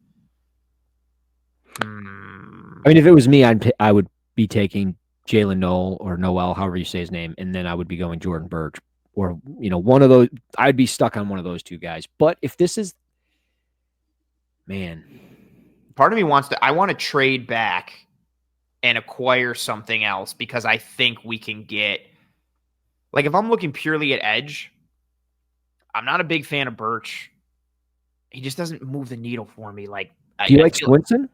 I mean, if it was me, I would be taking Jalen Noel, however you say his name, and then I would be going Jordan Birch, or one of those. I'd be stuck on one of those two guys. But if this is, man, part of me I want to trade back and acquire something else because I think we can get, if I'm looking purely at edge, I'm not a big fan of Birch. He just doesn't move the needle for me. Do you like Swinson?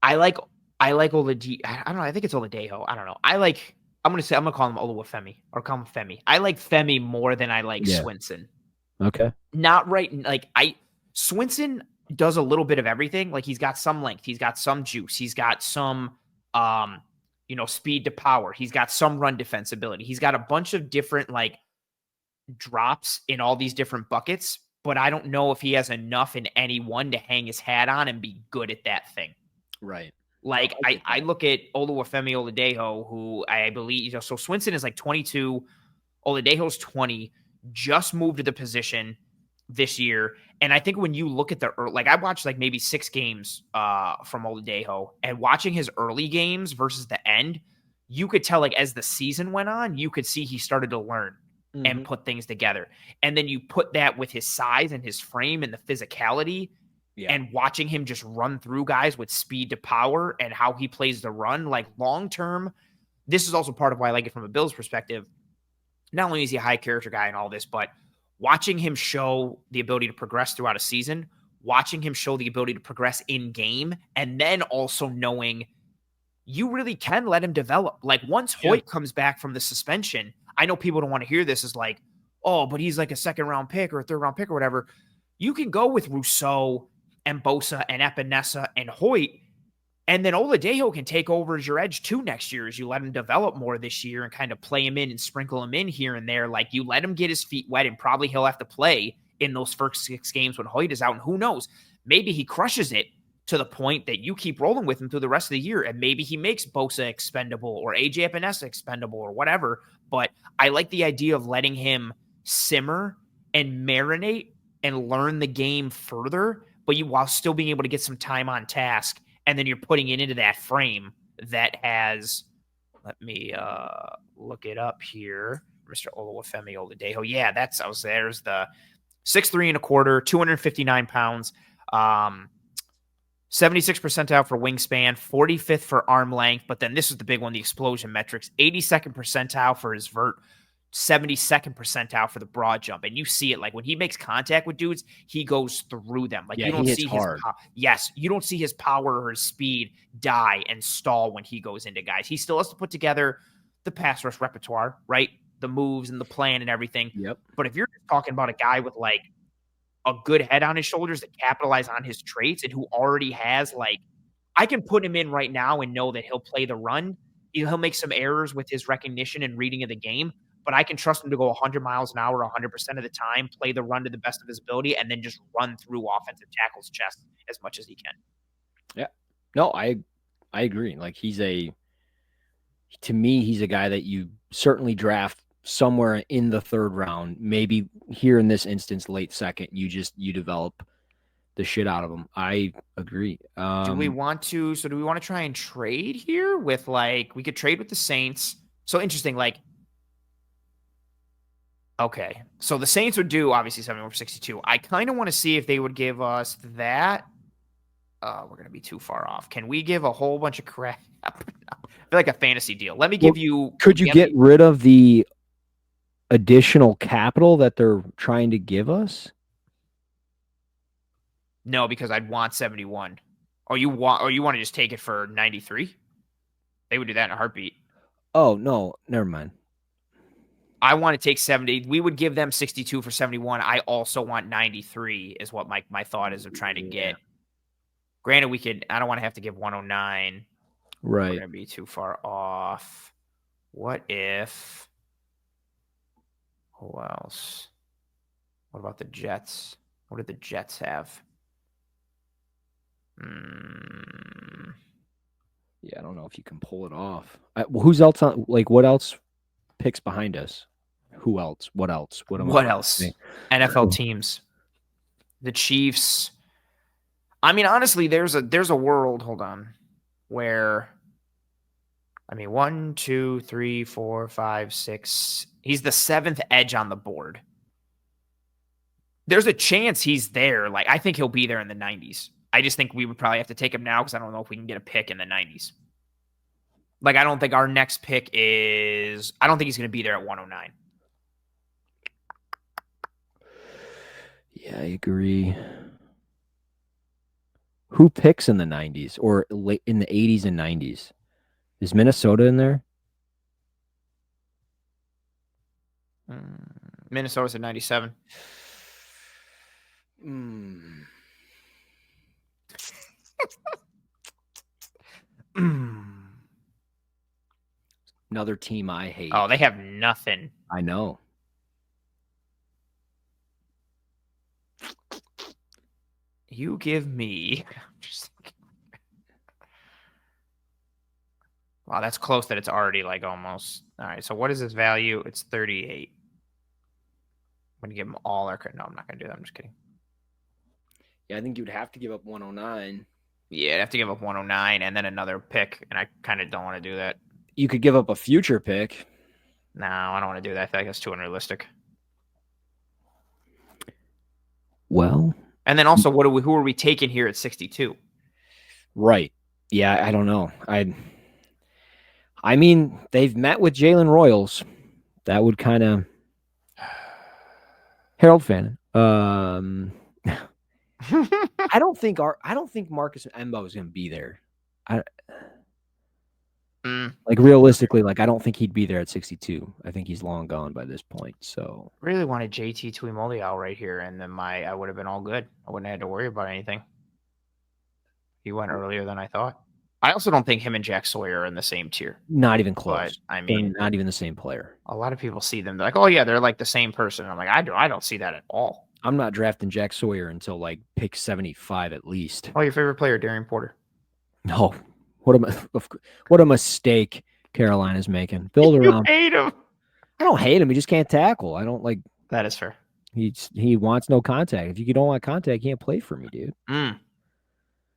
I like Oladipo. I don't know. I think it's Oladipo. I don't know. I'm gonna call him Oluwafemi or call him Femi. I like Femi more than I like Swinson. Okay. Not right. Swinson does a little bit of everything. He's got some length. He's got some juice. He's got some Speed to power. He's got some run defensibility. He's got a bunch of different like drops in all these different buckets, but I don't know if he has enough in any one to hang his hat on and be good at that thing. Right. Like I look at Oluwafemi Oladejo, who I believe, so Swinson is like 22, Oladejo's 20, just moved to the position this year. And I think when you look at I watched like maybe 6 games from Oladejo, and watching his early games versus the end, you could tell like as the season went on, you could see he started to learn and put things together. And then you put that with his size and his frame and the physicality, and watching him just run through guys with speed to power and how he plays the run, like long term, this is also part of why I like it from a Bills perspective. Not only is he a high character guy and all this, but watching him show the ability to progress throughout a season, watching him show the ability to progress in game, and then also knowing you really can let him develop. Like once Hoyt comes back from the suspension, I know people don't want to hear this as like, oh, but he's like a 2nd round pick or a 3rd round pick or whatever. You can go with Rousseau and Bosa and Epinesa and Hoyt, and then Oladejo can take over as your edge too next year as you let him develop more this year and kind of play him in and sprinkle him in here and there. Like you let him get his feet wet, and probably he'll have to play in those first 6 games when Hoyt is out. And who knows, maybe he crushes it to the point that you keep rolling with him through the rest of the year, and maybe he makes Bosa expendable or AJ Epinesa expendable or whatever. But I like the idea of letting him simmer and marinate and learn the game further, but while still being able to get some time on task. And then you're putting it into that frame that has, let me look it up here, Mr. Oluwafemi Oladejo. Yeah, there's the 6'3" and a quarter, 259 pounds, 76th percentile for wingspan, 45th for arm length. But then this is the big one, the explosion metrics, 82nd percentile for his vert, 72nd percentile for the broad jump. And you see it, like when he makes contact with dudes, he goes through them. Like you don't see his you don't see his power or his speed die and stall when he goes into guys. He still has to put together the pass rush repertoire, right? The moves and the plan and everything. Yep. But if you're talking about a guy with like a good head on his shoulders to capitalize on his traits and who already has like, I can put him in right now and know that he'll play the run. He'll make some errors with his recognition and reading of the game, but I can trust him to go 100 miles an hour 100% of the time, play the run to the best of his ability, and then just run through offensive tackles' chest as much as he can. Yeah. No, I agree. Like to me, he's a guy that you certainly draft somewhere in the 3rd round, maybe here in this instance, late 2nd. You develop the shit out of him. I agree. Do we want to try and trade here with like, we could trade with the Saints. So interesting. Like, okay. So the Saints would do obviously 71 for 62. I kind of want to see if they would give us that. We're going to be too far off. Can we give a whole bunch of crap? I feel like a fantasy deal. Let me give you. Could you get rid of the additional capital that they're trying to give us? No, because I'd want 71. Or you want to just take it for 93? They would do that in a heartbeat. Oh, no, never mind. I want to take 70. We would give them 62 for 71. I also want 93 is what my thought is of trying to get. Granted, I don't want to have to give 109. Right. We're going to be too far off. What if, who else? What about the Jets? What did the Jets have? Yeah, I don't know if you can pull it off. Who's else on? Like, what else picks behind us? Who else? What else? What else? NFL teams. The Chiefs. I mean, honestly, there's a world. Hold on, where. I mean, 1, 2, 3, 4, 5, 6. He's the 7th edge on the board. There's a chance he's there. Like, I think he'll be there in the 90s. I just think we would probably have to take him now because I don't know if we can get a pick in the 90s. Like, I don't think our next pick is. I don't think he's going to be there at 109. Yeah, I agree. Who picks in the 90s or in the 80s and 90s? Is Minnesota in there? Minnesota's at 97. Another team I hate. Oh, they have nothing. I know. You give me. Wow, that's close that it's already like almost. All right, so what is this value? It's 38. I'm going to give them all our credit. No, I'm not going to do that. I'm just kidding. Yeah, I think you'd have to give up 109. Yeah, I'd have to give up 109 and then another pick, and I kind of don't want to do that. You could give up a future pick. No, I don't want to do that. I feel like that's too unrealistic. Well, and then also, who are we taking here at 62? Right. Yeah, I don't know. I mean, they've met with Jalen Royals. That would kind of Harold Fannin. I don't think Marcus Embo is going to be there. Like realistically, like I don't think he'd be there at 62. I think he's long gone by this point. So really wanted JT Tuimoloau right here, and then I would have been all good. I wouldn't have had to worry about anything. He went earlier than I thought. I also don't think him and Jack Sawyer are in the same tier. Not even close. But, I mean, they're not even the same player. A lot of people see them. They're like, oh yeah, they're like the same person. I'm like, I don't see that at all. I'm not drafting Jack Sawyer until like pick 75 at least. Oh, your favorite player, Darian Porter. No. What a mistake Carolina's making. Build around. You hate him. I don't hate him. He just can't tackle. I don't like. That is fair. He wants no contact. If you don't want contact, you can't play for me, dude.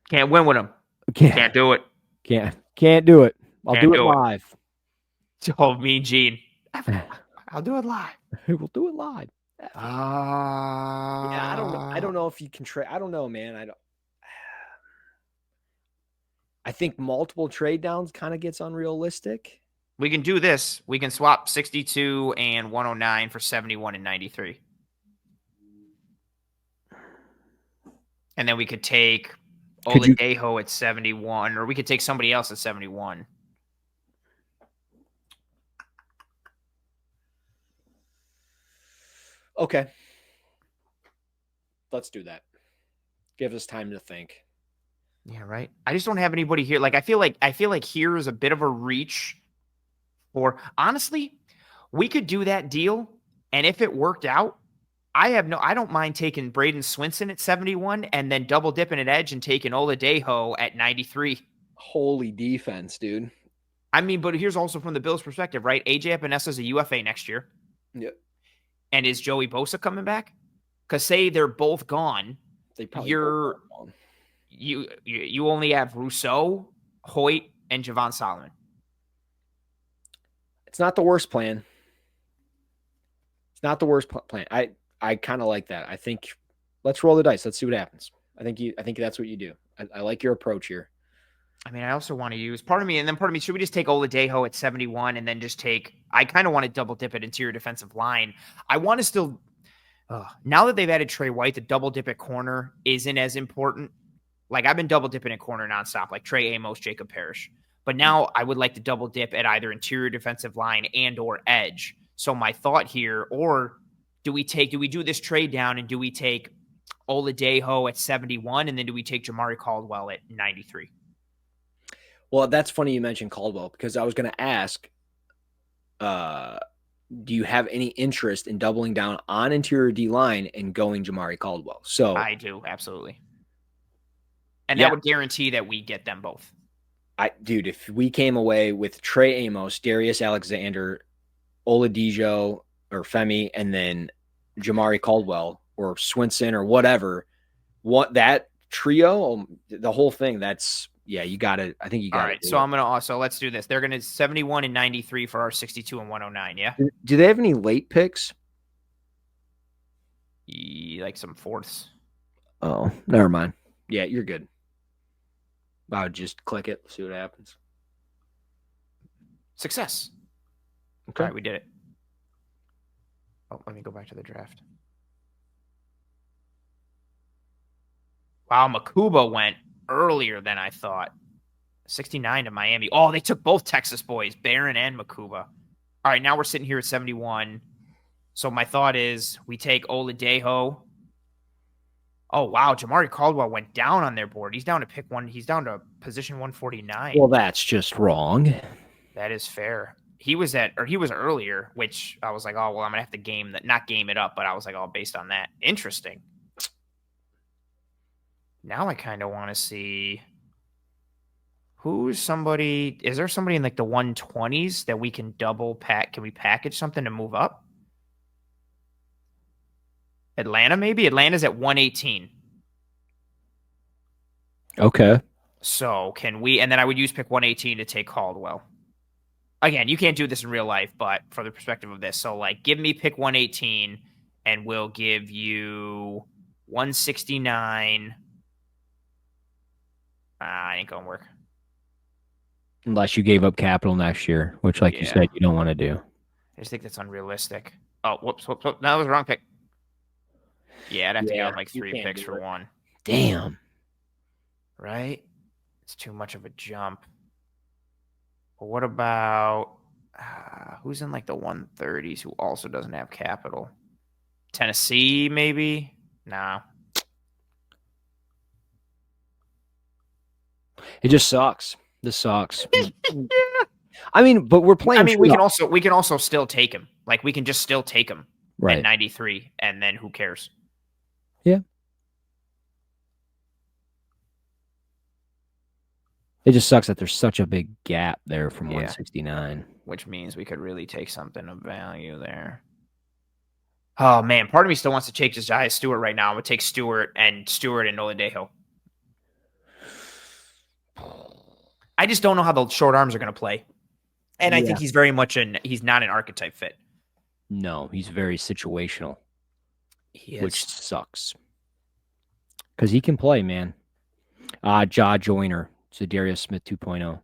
Can't win with him. Can't do it. Can't do it. I'll do it live. Oh, Mean Gene. I'll do it live. We'll do it live. Yeah, I don't know if you can trade. I don't know, man. I think multiple trade downs kind of gets unrealistic. We can do this. We can swap 62 and 109 for 71 and 93. And then we could take Oladipo at 71, or we could take somebody else at 71. Okay. Let's do that. Give us time to think. Yeah, right. I just don't have anybody here. Like I feel like here is a bit of a reach for, honestly, we could do that deal, and if it worked out, I don't mind taking Braden Swinson at 71 and then double dipping at edge and taking Oladipo at 93. Holy defense, dude. I mean, but here's also from the Bills' perspective, right? AJ Epinesa is a UFA next year. Yep. And is Joey Bosa coming back? Because say they're both gone, you only have Rousseau, Hoyt, and Javon Solomon. It's not the worst plan. It's not the worst plan. I kind of like that. I think let's roll the dice. Let's see what happens. I think that's what you do. I like your approach here. I mean, I also want to use part of me, should we just take Oladipo at 71 and then just I kind of want to double dip at interior defensive line. I want to still, now that they've added Trey White, the double dip at corner isn't as important. Like I've been double dipping at corner nonstop, like Trey Amos, Jacob Parrish. But now I would like to double dip at either interior defensive line and or edge. So my thought here, or do we do this trade down and do we take Oladipo at 71 and then do we take Jamari Caldwell at 93? Well, that's funny you mentioned Caldwell because I was going to ask, do you have any interest in doubling down on interior D-line and going Jamari Caldwell? So I do, absolutely. And that would guarantee that we get them both. Dude, if we came away with Trey Amos, Darius Alexander, Oladipo or Femi, and then Jamari Caldwell or Swinson or whatever, that trio, the whole thing, you got it. I think you got it. All right, so I'm going to also, let's do this. They're going to 71 and 93 for our 62 and 109, yeah? Do they have any late picks? Like some fourths. Oh, never mind. Yeah, you're good. I would just click it, see what happens. Success. Okay. All right, we did it. Oh, let me go back to the draft. Wow, Makuba went earlier than I thought. 69 to Miami. Oh, they took both Texas boys, Barron and Makuba. All right, now we're sitting here at 71. So my thought is we take Oladipo. Oh, wow. Jamari Caldwell went down on their board. He's down to pick one. He's down to position 149. Well, that's just wrong. That is fair. he was earlier, which I was like, oh well, I'm gonna have to not game it up, but I was like, oh, based on that, interesting. Now I kind of want to see is there somebody in like the 120s that we can double pack? Can we package something to move up? Atlanta, maybe? Atlanta's at 118. Okay. So can we, and then I would use pick 118 to take Caldwell. Again, you can't do this in real life, but from the perspective of this, so like give me pick 118 and we'll give you 169. Ain't gonna work. Unless you gave up capital next year, which, like you said, you don't want to do. I just think that's unrealistic. Oh, whoops. No, that was the wrong pick. Yeah, I'd have to give up like 3 picks for one. Damn. Right? It's too much of a jump. But what about who's in like the 130s who also doesn't have capital? Tennessee, maybe? Nah. It just sucks. This sucks. Yeah. I mean, but we're playing. I mean, we can also still take him. Like we can just still take him right at 93, and then who cares? Yeah. It just sucks that there's such a big gap there from 169. Which means we could really take something of value there. Oh, man. Part of me still wants to take Josiah Stewart right now. I'm going to take Stewart and Oladejo. I just don't know how the short arms are going to play. And I think he's very much he's not an archetype fit. No, he's very situational. He is. Which sucks. Because he can play, man. Jaw Joyner. Zadarius Smith 2.0.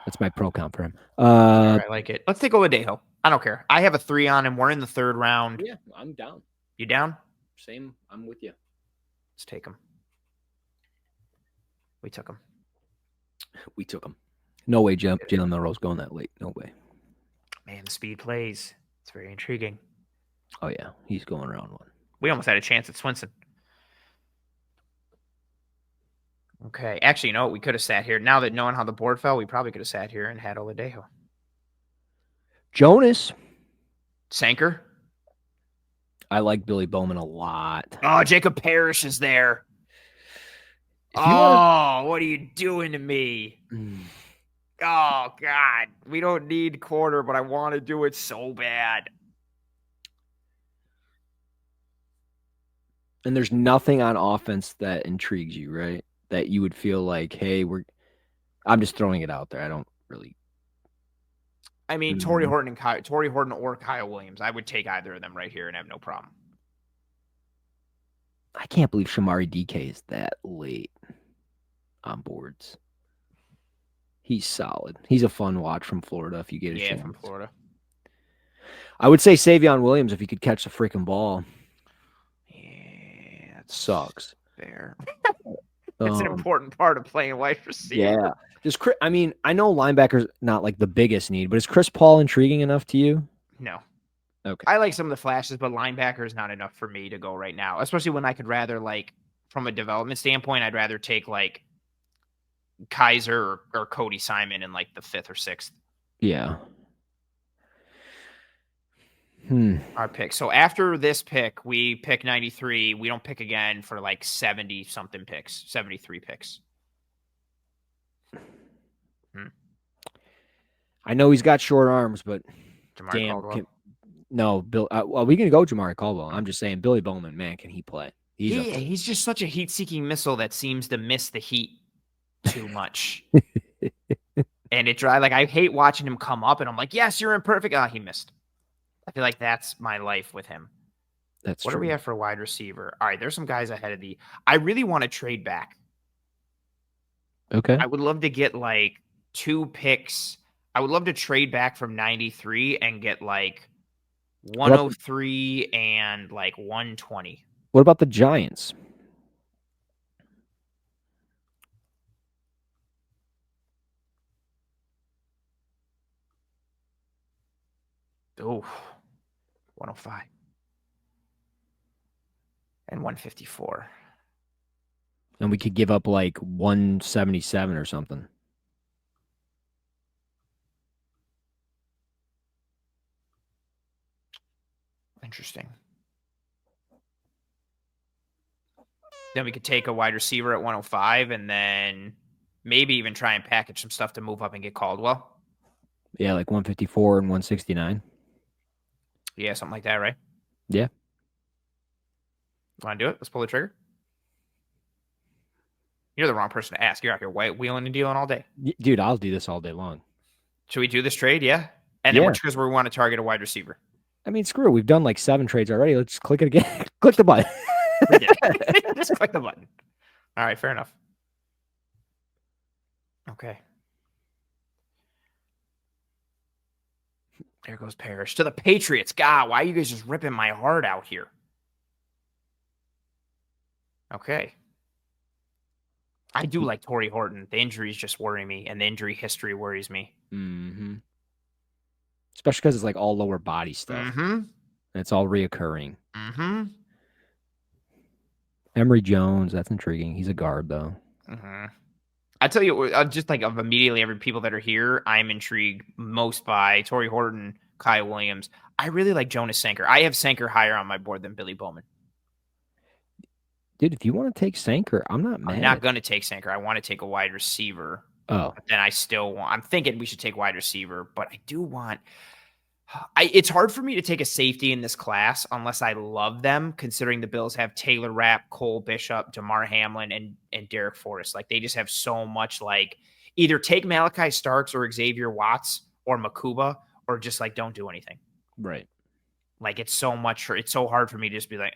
That's my pro comp for him. I like it. Let's take Oladejo. I don't care. I have a 3 on him. We're in the 3rd round. Yeah, I'm down. You down? Same. I'm with you. Let's take him. We took him. No way, Jalen Milroe's going that late. No way. Man, the speed plays. It's very intriguing. Oh, yeah. He's going around one. We almost had a chance at Swinson. Okay. Actually, you know what? We could have sat here. Now that knowing how the board fell, we probably could have sat here and had Oladejo. Jonas. Sanker. I like Billy Bowman a lot. Oh, Jacob Parrish is there. What are you doing to me? Oh, God. We don't need quarter, but I want to do it so bad. And there's nothing on offense that intrigues you, right? That you would feel like, hey, I'm just throwing it out there. I don't really. I mean, Torrey Horton or Kyle Williams. I would take either of them right here and have no problem. I can't believe Shamari DK is that late on boards. He's solid. He's a fun watch from Florida if you get a chance. Yeah, from Florida. I would say Savion Williams if he could catch the freaking ball. Yeah, it sucks. Fair. It's an important part of playing wide receiver. Yeah. I mean, I know linebacker's not like the biggest need, but is Chris Paul intriguing enough to you? No. Okay. I like some of the flashes, but linebacker is not enough for me to go right now, especially when I could rather, like, from a development standpoint, I'd rather take, like, Kaiser or Cody Simon in, like, the 5th or 6th. Yeah. Our pick. So after this pick, we pick 93. We don't pick again for, like, 70-something picks, 73 picks. I know he's got short arms, but Jamari Caldwell. No, Bill. Well, we can go Jamari Caldwell. I'm just saying, Billy Bowman, man, can he play? He's just such a heat-seeking missile that seems to miss the heat too much. And I hate watching him come up, and I'm like, yes, you're imperfect. He missed. I feel like that's my life with him. That's what true. do we have for wide receiver? All right, there's some guys ahead of I really want to trade back. Okay. I would love to get like 2 picks. I would love to trade back from 93 and get like 103 and like 120. What about the Giants? Oh, 105 and 154. And we could give up like 177 or something. Interesting. Then we could take a wide receiver at 105 and then maybe even try and package some stuff to move up and get Caldwell. Yeah, like 154 and 169. Yeah, something like that, right? Yeah. Want to do it? Let's pull the trigger. You're the wrong person to ask. You're out here white wheeling and dealing all day. Dude, I'll do this all day long. Should we do this trade? Yeah. And then which because we want to target a wide receiver. I mean, screw it. We've done like 7 trades already. Let's click it again. Click the button. Just click the button. All right, fair enough. Okay. There goes Parrish to the Patriots. God, why are you guys just ripping my heart out here? Okay. I do like Torrey Horton. The injuries just worry me, and the injury history worries me. Mm-hmm. Especially because it's like all lower body stuff. Mm-hmm. And it's all reoccurring. Mm-hmm. Emory Jones, that's intriguing. He's a guard, though. Mm-hmm. I tell you, just like of immediately every people that are here, I'm intrigued most by Torrey Horton, Kyle Williams. I really like Jonas Sanker. I have Sanker higher on my board than Billy Bowman. Dude, if you want to take Sanker, I'm not mad. I'm not going to take Sanker. I want to take a wide receiver. Oh. But then I still want, I'm thinking we should take wide receiver, but I do want, it's hard for me to take a safety in this class unless I love them, considering the Bills have Taylor Rapp, Cole Bishop, DeMar Hamlin, and Derek Forrest. Like, they just have so much, like, either take Malachi Starks or Xavier Watts or Makuba, or just, like, don't do anything. Right. Like, it's so hard for me to just be like,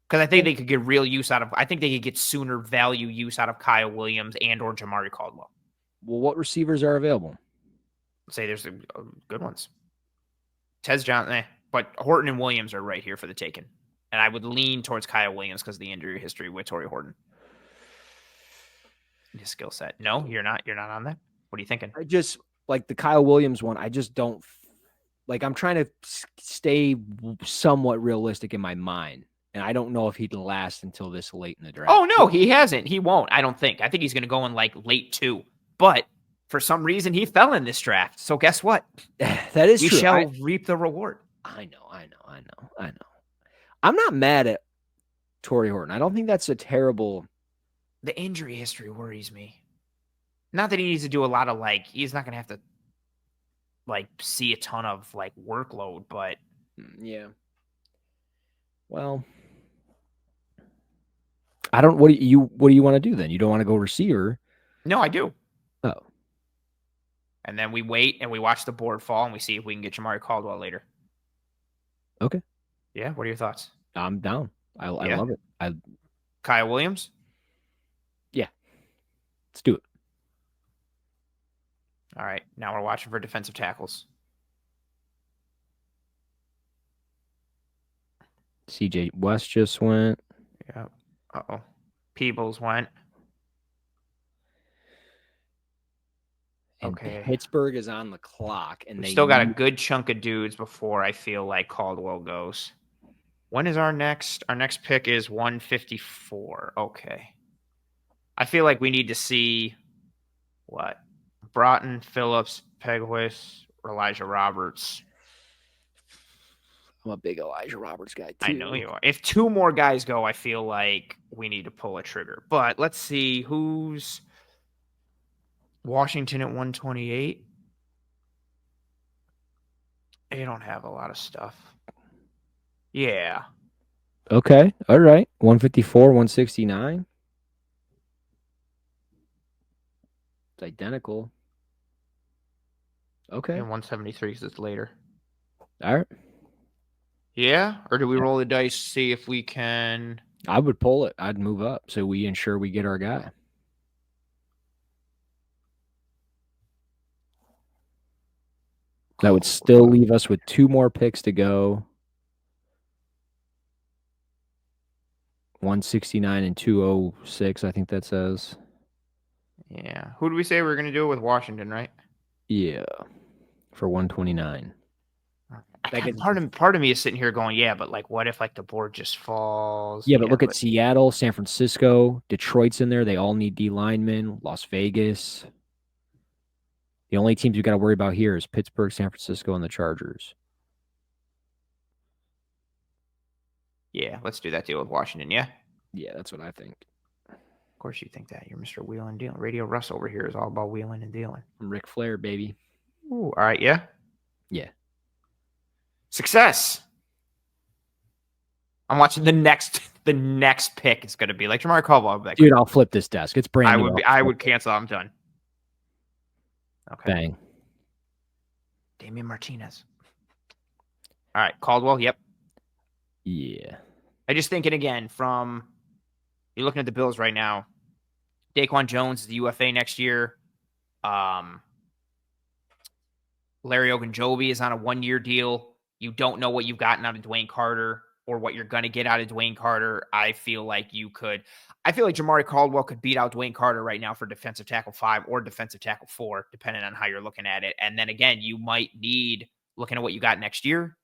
because I think they could get real use out of, I think they could get sooner value use out of Kyle Williams and or Jamari Caldwell. Well, what receivers are available? Let's say there's good ones. Tez Johnson, but Horton and Williams are right here for the taking. And I would lean towards Kyle Williams because of the injury history with Torrey Horton. His skill set. No, you're not. You're not on that. What are you thinking? I just, like the Kyle Williams one, I just don't, like, I'm trying to stay somewhat realistic in my mind. And I don't know if he'd last until this late in the draft. Oh, no, he hasn't. He won't, I don't think. I think he's going to go in like late 2. But for some reason, he fell in this draft. So guess what? That is true. We shall reap the reward. I know. I'm not mad at Torrey Horton. I don't think that's a terrible. The injury history worries me. Not that he needs to do a lot of, like, he's not going to have to, like, see a ton of, like, workload, but. Yeah. Well, I don't. What do you want to do then? You don't want to go receiver? No, I do. Oh. And then we wait and we watch the board fall and we see if we can get Jamari Caldwell later. Okay. Yeah. What are your thoughts? I'm down. I love it. Kyle Williams? Yeah. Let's do it. All right. Now we're watching for defensive tackles. CJ West just went. Yeah. Uh-oh. Peebles went. And okay. Pittsburgh is on the clock, and they still got a good chunk of dudes before I feel like Caldwell goes. When is our next? Our next pick is 154. Okay. I feel like we need to see what? Broughton, Phillips, Pegwis, Elijah Roberts. I'm a big Elijah Roberts guy, too. I know you are. If 2 more guys go, I feel like we need to pull a trigger. But let's see who's Washington at 128. They don't have a lot of stuff. Yeah. Okay. All right. 154, 169. It's identical. Okay. And 173 because it's later. All right. Yeah? Or do we roll the dice, see if we can... I would pull it. I'd move up so we ensure we get our guy. That would still leave us with 2 more picks to go. 169 and 206, I think that says. Yeah. Who do we say we're going to do it with? Washington, right? Yeah. For 129. Part of me is sitting here going, yeah, but like, what if like the board just falls? Yeah, but look at Seattle, San Francisco, Detroit's in there. They all need D linemen. Las Vegas. The only teams you got to worry about here is Pittsburgh, San Francisco, and the Chargers. Yeah, let's do that deal with Washington, yeah? Yeah, that's what I think. Of course you think that. You're Mr. Wheeling and Dealing. Radio Russ over here is all about wheeling and dealing. I'm Ric Flair, baby. Ooh, all right, yeah? Yeah. Success. I'm watching the next pick is going to be like Jamar Caldwell. Like, dude, I'll flip this desk. It's brand new. I would cancel. I'm done. Okay. Bang. Damian Martinez. All right, Caldwell. Yep. Yeah. I just thinking again from you're looking at the Bills right now. Daquan Jones is the UFA next year. Larry Ogunjobi is on a 1-year deal. You don't know what you've gotten out of Dwayne Carter or what you're going to get out of Dwayne Carter. I feel like Jamari Caldwell could beat out Dwayne Carter right now for defensive tackle 5 or defensive tackle 4, depending on how you're looking at it. And then again, you might need, looking at what you got next year,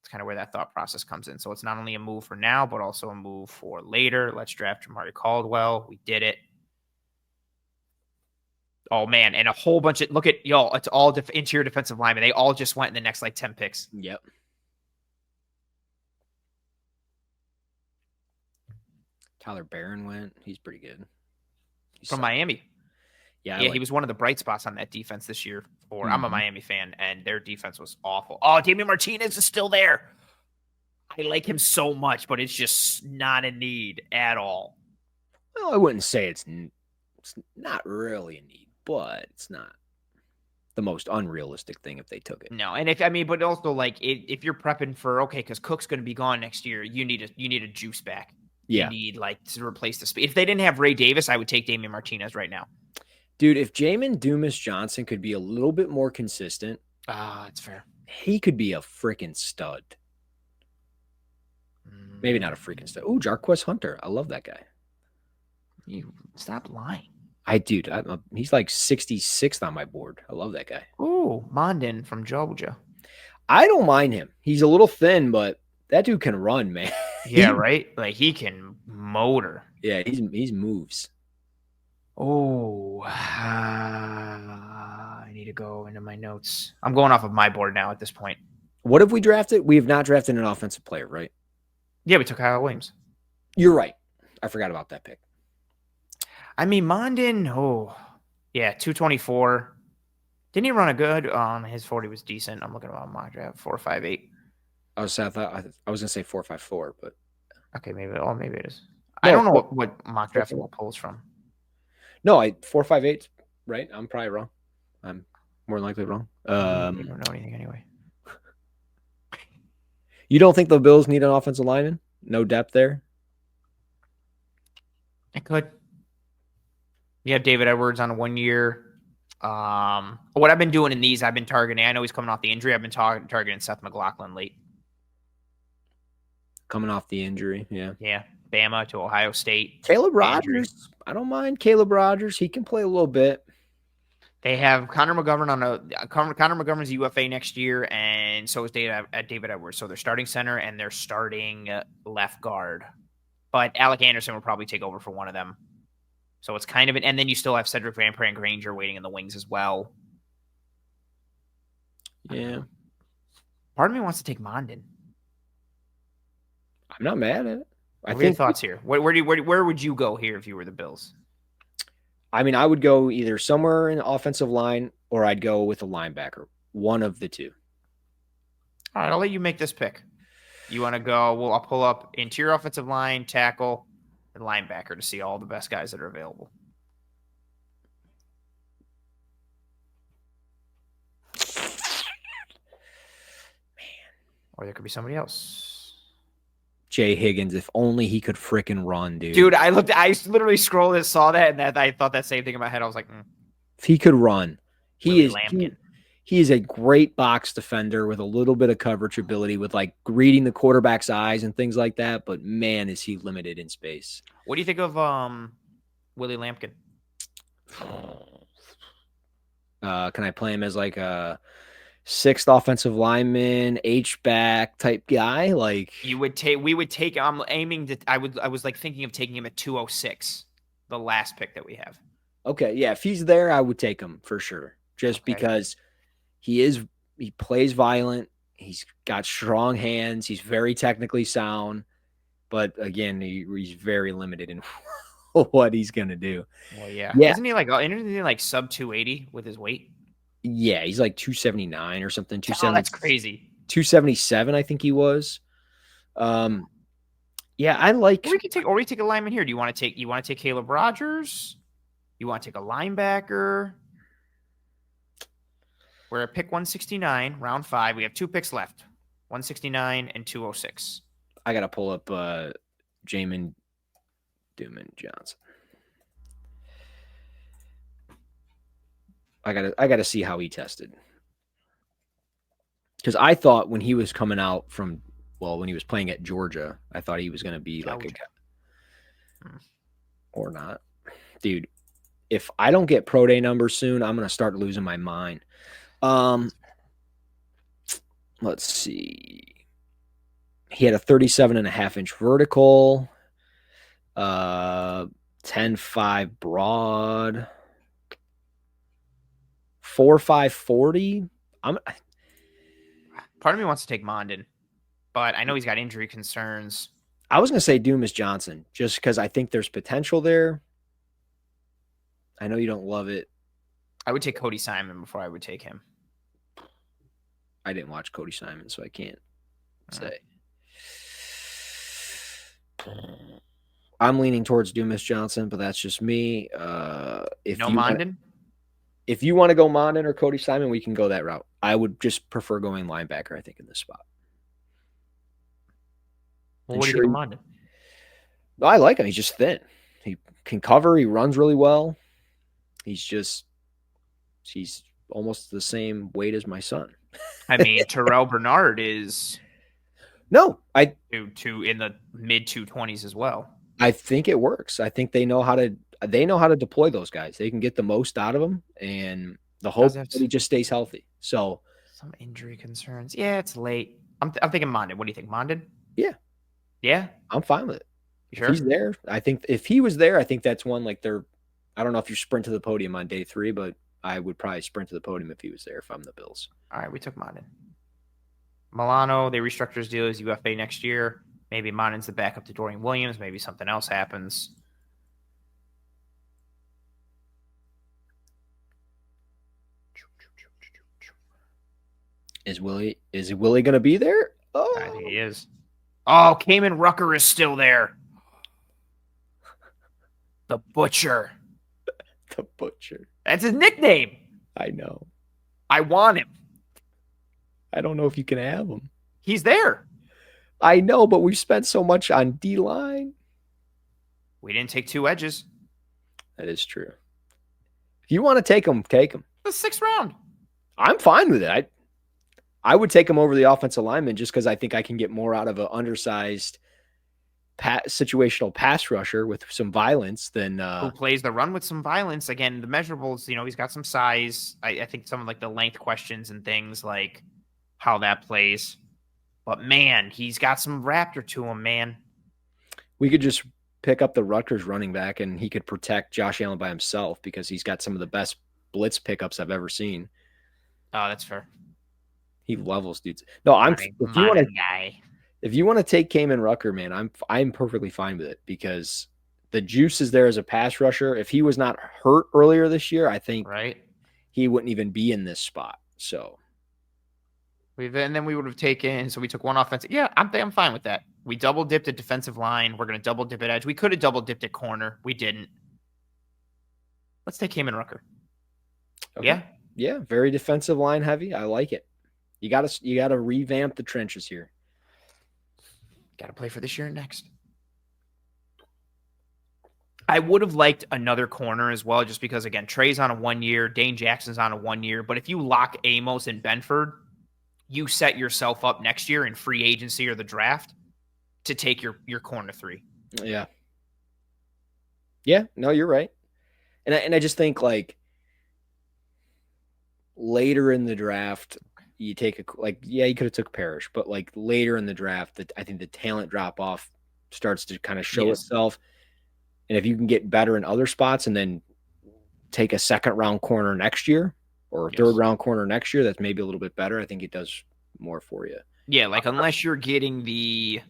it's kind of where that thought process comes in. So it's not only a move for now, but also a move for later. Let's draft Jamari Caldwell. We did it. Oh, man. And a whole bunch of, look at, y'all, it's all interior defensive linemen. They all just went in the next, 10 picks. Yep. Tyler Barron went. He's pretty good. From Miami. Yeah, he was one of the bright spots on that defense this year. I'm a Miami fan, and their defense was awful. Oh, Damian Martinez is still there. I like him so much, but it's just not a need at all. Well, I wouldn't say it's not really a need, but it's not the most unrealistic thing if they took it. No, and but also if you're prepping for because Cook's going to be gone next year, you need a juice back. Yeah. You need to replace the speed. If they didn't have Ray Davis, I would take Damian Martinez right now. Dude, if Jamin Dumas Johnson could be a little bit more consistent, that's fair. He could be a freaking stud. Maybe not a freaking stud. Oh, Jarquez Hunter. I love that guy. You stop lying. He's like 66th on my board. I love that guy. Oh, Mondin from Georgia. I don't mind him. He's a little thin, but that dude can run, man. Yeah, right? Like he can motor. Yeah, he's moves. Oh, I need to go into my notes. I'm going off of my board now at this point. What have we drafted? We have not drafted an offensive player, right? Yeah, we took Kyle Williams. You're right. I forgot about that pick. Mondin, 224. Didn't he run a good? His 40 was decent. I'm looking at my mock draft, 4.58. I was gonna say 4.54, but okay, maybe it is. No, I don't know what mock draft will pulls from. No, 4.58, right? I'm probably wrong. I'm more than likely wrong. You don't know anything anyway. You don't think the Bills need an offensive lineman? No depth there? It could. You have David Edwards on a 1 year. What I've been doing in these, I've been targeting. I know he's coming off the injury. I've been targeting Seth McLaughlin late. Coming off the injury, yeah. Yeah, Bama to Ohio State. Caleb Rogers. I don't mind Caleb Rogers. He can play a little bit. They have Connor McGovern Connor McGovern's UFA next year, and so is David Edwards. So they're starting center and they're starting left guard. But Alec Anderson will probably take over for one of them. So it's kind of and then you still have Cedric Van Pran Granger waiting in the wings as well. Yeah. Part of me wants to take Mondin. I'm not mad at it. What are your thoughts here? Where would you go here if you were the Bills? I would go either somewhere in the offensive line or I'd go with a linebacker. One of the two. All right, I'll let you make this pick. You want to go? Well, I'll pull up interior offensive line, tackle, and linebacker to see all the best guys that are available. Man. Or there could be somebody else. Jay Higgins, if only he could freaking run, dude. Dude, I literally scrolled and saw that, and I thought that same thing in my head. I was like, if he could run, he is a great box defender with a little bit of coverage ability, with reading the quarterback's eyes and things like that. But man, is he limited in space. What do you think of Willie Lampkin? Can I play him as a sixth offensive lineman, H-back type guy? We would take. I'm aiming to. I was thinking of taking him at 206, the last pick that we have. Okay, yeah, if he's there, I would take him for sure. Just because he plays violent. He's got strong hands. He's very technically sound. but again, he's very limited in what he's gonna do. Well, yeah. Yeah, Isn't he like sub 280 with his weight? yeah, he's like 279 or something. Oh, that's crazy. 277, I think he was. Yeah, I like. Or we take a lineman here. Do you want to take Caleb Rogers? You want to take a linebacker? We're at pick 169, round 5. We have 2 picks left. 169 and 206. I gotta pull up Jamin Dooman Johnson. I gotta see how he tested. Because I thought when he was coming out from, well, when he was playing at Georgia, I thought he was going to be like a guy. Or not. Dude, if I don't get pro day numbers soon, I'm going to start losing my mind. Let's see. He had a 37.5-inch vertical, 10.5 broad, 4.5 40. Part of me wants to take Mondin, but I know he's got injury concerns. I was going to say Dumas Johnson just because I think there's potential there. I know you don't love it. I would take Cody Simon before I would take him. I didn't watch Cody Simon, so I can't say. I'm leaning towards Dumas Johnson, but that's just me. Mondin? If you want to go Mondin or Cody Simon, we can go that route. I would just prefer going linebacker, I think, in this spot. Well, what do you think of Mondin? I like him. He's just thin. He can cover. He runs really well. He's almost the same weight as my son. I mean, Terrell Bernard is in the mid 220s as well. I think it works. I think they know how to deploy those guys. They can get the most out of them, and the hope that he just stays healthy. So some injury concerns. Yeah, it's late. I'm thinking Mondin. What do you think, Mondin? Yeah. Yeah? I'm fine with it. Sure? If he's there, I think if he was there, I think that's one like I don't know if you sprint to the podium on day 3, but I would probably sprint to the podium if he was there if I'm the Bills. All right, we took Mondin. Milano, they restructure his deal as UFA next year. Maybe Mondin's the backup to Dorian Williams. Maybe something else happens. Is Willie going to be there? Oh, I think he is. Oh, Cayman Rucker is still there. The Butcher. The Butcher. That's his nickname. I know. I want him. I don't know if you can have him. He's there. I know, but we've spent so much on D-line. We didn't take 2 edges. That is true. If you want to take him, take him. The 6th round. I'm fine with it. I would take him over the offensive lineman just because I think I can get more out of an undersized situational pass rusher with some violence than who plays the run with some violence. Again, the measurables, he's got some size. I think some of like the length questions and things like how that plays. But man, he's got some raptor to him, man. We could just pick up the Rutgers running back and he could protect Josh Allen by himself because he's got some of the best blitz pickups I've ever seen. Oh, that's fair. He levels dudes. No, if you want to take Cayman Rucker, man, I'm perfectly fine with it because the juice is there as a pass rusher. If he was not hurt earlier this year, I think he wouldn't even be in this spot. So then we would have taken. So we took one offensive. Yeah, I'm fine with that. We double dipped at defensive line. We're going to double dip at edge. We could have double dipped at corner. We didn't. Let's take Cayman Rucker. Okay. Yeah, very defensive line heavy. I like it. You got to revamp the trenches here. Got to play for this year and next. I would have liked another corner as well, just because, again, Trey's on a 1 year, Dane Jackson's on a 1 year. But if you lock Amos and Benford, you set yourself up next year in free agency or the draft to take your corner 3. Yeah. Yeah, no, you're right. And I just think like later in the draft, you take you could have took Parrish, but like later in the draft, I think the talent drop off starts to kind of show itself. And if you can get better in other spots and then take a 2nd round corner next year or a 3rd round corner next year, that's maybe a little bit better. I think it does more for you. Yeah, like unless you're getting the